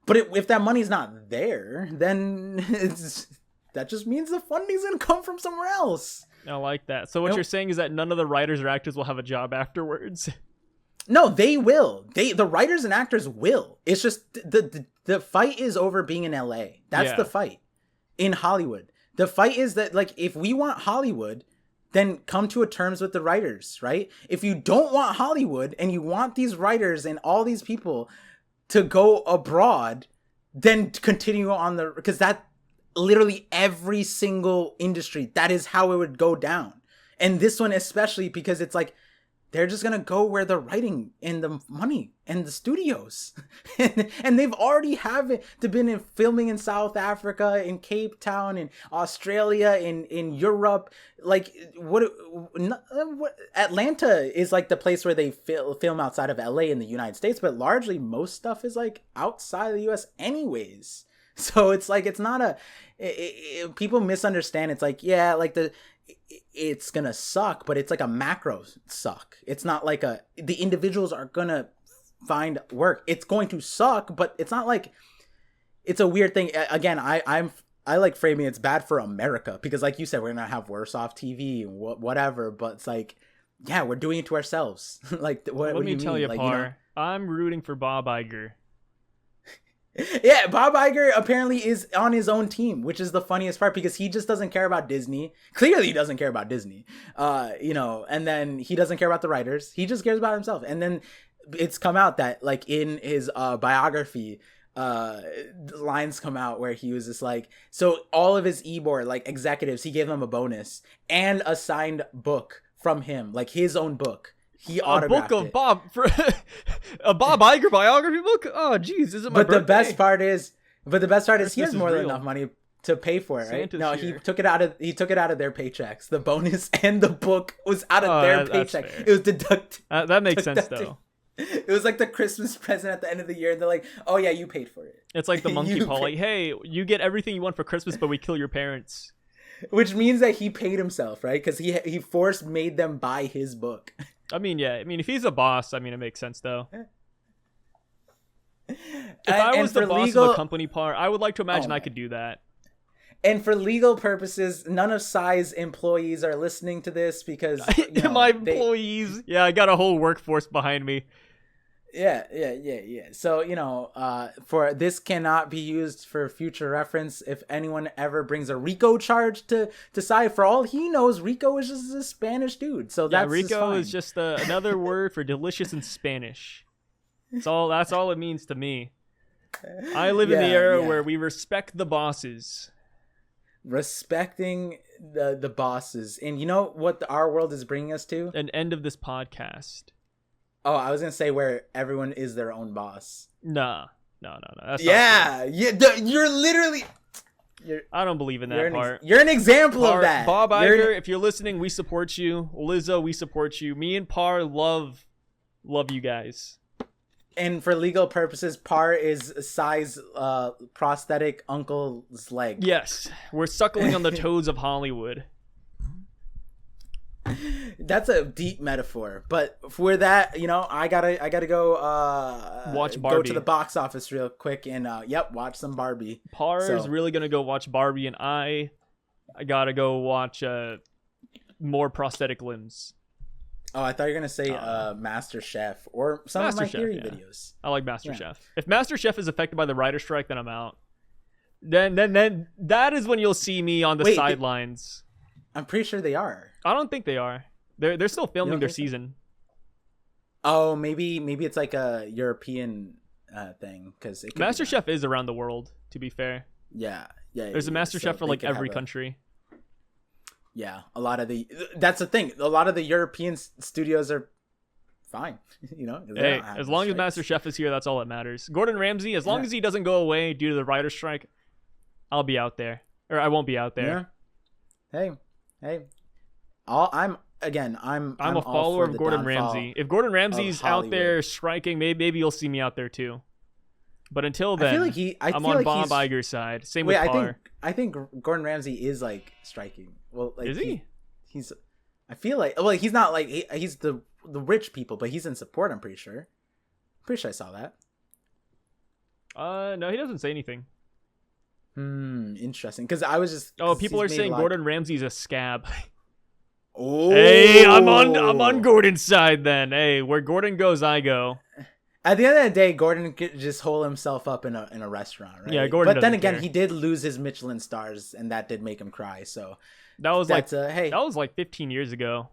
but if that money's not there, then that just means the funding's gonna come from somewhere else. I like that. So what you're saying is that none of the writers or actors will have a job afterwards? No, they will. The writers and actors will. It's just the fight is over being in LA. That's the fight. In Hollywood, the fight is that, like, if we want Hollywood, then come to a terms with the writers, right? If you don't want Hollywood and you want these writers and all these people to go abroad, then continue on because that literally every single industry, that is how it would go down. And this one especially, because it's like, they're just going to go where the writing and the money and the studios. And they've already been in filming in South Africa, in Cape Town, in Australia, in Europe. Like, what Atlanta is like the place where they film outside of LA in the United States, but largely most stuff is like outside of the US anyways. So it's like, it's not people misunderstand. It's like, yeah, like it's gonna suck, but it's like a macro suck. It's not like the individuals are gonna find work. It's going to suck, but it's not like, it's a weird thing. Again, I like framing it's bad for America because, like you said, we're gonna have worse off TV and whatever. But it's like, yeah, we're doing it to ourselves. Like, what do you mean? Let me tell you, like, Par, you know? I'm rooting for Bob Iger. Yeah, Bob Iger apparently is on his own team, which is the funniest part because he just doesn't care about Disney. Clearly he doesn't care about Disney. You know, and then he doesn't care about the writers. He just cares about himself. And then it's come out that, like, in his biography, lines come out where he was just like, so all of his board, like, executives, he gave them a bonus and a signed book from him, like his own book. He autographed a book of Bob for a Bob Iger biography book. Oh, geez, is it my birthday? But the best part is Christmas, he has more than enough money to pay for it, right? Santa's no, here. he took it out of their paychecks. The bonus and the book was out of their paycheck. It was deducted. That makes sense though. It was like the Christmas present at the end of the year, and they're like, "Oh yeah, you paid for it." It's like the monkey paw. Like, hey, you get everything you want for Christmas, but we kill your parents. Which means that he paid himself, right? Because he made them buy his book. I mean, yeah. I mean, if he's a boss, I mean, it makes sense, though. If I was the boss of a company, Par, I would like to imagine I could do that. And for legal purposes, none of Psy's employees are listening to this because, you know, my employees. Yeah, I got a whole workforce behind me. Yeah. So, you know, for this cannot be used for future reference. If anyone ever brings a RICO charge to Psy, for all he knows, RICO is just a Spanish dude. So that's RICO is just another word for delicious in Spanish. That's all it means to me. I live in the era where we respect the bosses. Respecting the bosses. And you know what our world is bringing us to? An end of this podcast. Oh, I was going to say where everyone is their own boss. No. That's you're literally... I don't believe in that part. You're an example of that. Bob Iger, if you're listening, we support you. Lizzo, we support you. Me and Par love you guys. And for legal purposes, Par is Psy's prosthetic uncle's leg. Yes, we're suckling on the toes of Hollywood. That's a deep metaphor, but for that, I gotta go watch Barbie. Go to the box office real quick and watch some Barbie. Par's really gonna go watch Barbie, and I gotta go watch more prosthetic limbs. Oh, I thought you were gonna say MasterChef or some of my theory videos. I like MasterChef. Yeah. If MasterChef is affected by the writer's strike, then I'm out. Then that is when you'll see me on the sidelines. I'm pretty sure they are. I don't think they are. They're still filming their season. Oh, maybe it's like a European thing because MasterChef is around the world. To be fair. Yeah. There's a MasterChef for like every country. Yeah, that's the thing. A lot of the European studios are fine. Hey, as long as MasterChef is here, that's all that matters. Gordon Ramsay, as long as he doesn't go away due to the writer's strike, I'll be out there, or I won't be out there. Yeah. Hey. I'm a follower of Gordon Ramsay. If Gordon Ramsay's out there striking, maybe you'll see me out there too. But until then, I'm on Bob Iger's side. Same with Parr. I think Gordon Ramsay is like striking. Well, like, is he? He's. I feel like. Well, he's not like he's the rich people, but he's in support. I'm pretty sure. I saw that. No, he doesn't say anything. Interesting. Because I was just. Oh, people are saying Gordon Ramsay's a scab. Oh. Hey, I'm on Gordon's side then. Hey, where Gordon goes, I go. At the end of the day, Gordon could just hole himself up in a restaurant, right? Yeah, Gordon. But then again, he did lose his Michelin stars, and that did make him cry. So that was that was like 15 years ago.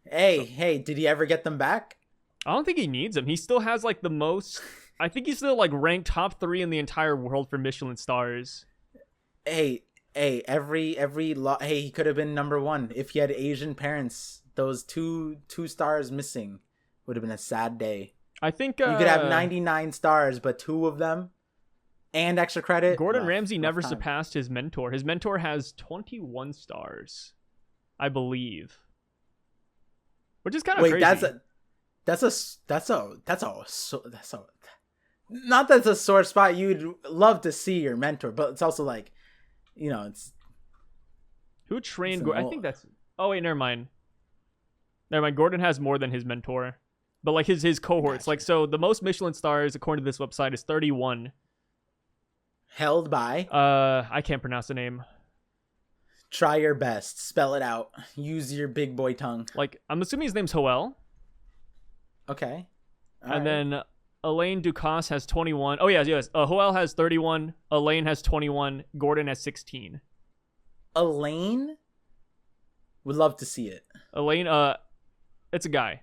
Hey, did he ever get them back? I don't think he needs them. He still has like the most. I think he's still like ranked top 3 in the entire world for Michelin stars. Hey, he could have been number 1 if he had Asian parents. Those two stars missing would have been a sad day. I think you could have 99 stars, but 2 of them and extra credit. Gordon Ramsay never surpassed his mentor. His mentor has 21 stars, I believe, which is kind of crazy. That's not that's a sore spot. You'd love to see your mentor, but it's also like, it's who trained. I think that's. Oh wait, never mind. Gordon has more than his mentor. But like his cohorts, gotcha. Like, so the most Michelin stars according to this website is 31. Held by? I can't pronounce the name. Try your best. Spell it out. Use your big boy tongue. Like, I'm assuming his name's Joel. Okay. And then Elaine Ducasse has 21. Oh, yes. Joel has 31. Elaine has 21. Gordon has 16. Elaine? Would love to see it. Elaine, it's a guy.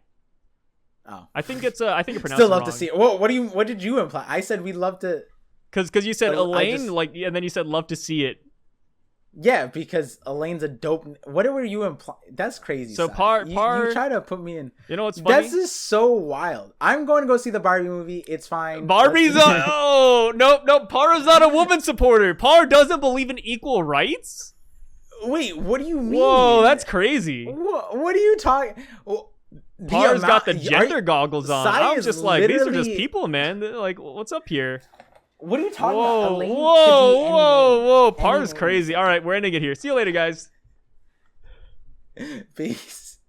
Oh, I think it pronounced still love wrong. To see it. What did you imply? I said we'd love to, because you said Elaine, and then you said love to see it. Yeah, because Elaine's a dope. What were you implying? That's crazy. So Parr, you try to put me in. You know what's funny? This is so wild. I'm going to go see the Barbie movie. It's fine. Barbie's not. Oh no! Parr is not a woman supporter. Parr doesn't believe in equal rights. Wait, what do you mean? Whoa, that's crazy. What are you talking? Parr's got the gender goggles on. I'm just like, these are just people, man. They're like, what's up here? What are you talking about? Elaine Whoa. Parr's crazy. All right, we're ending it here. See you later, guys. Peace.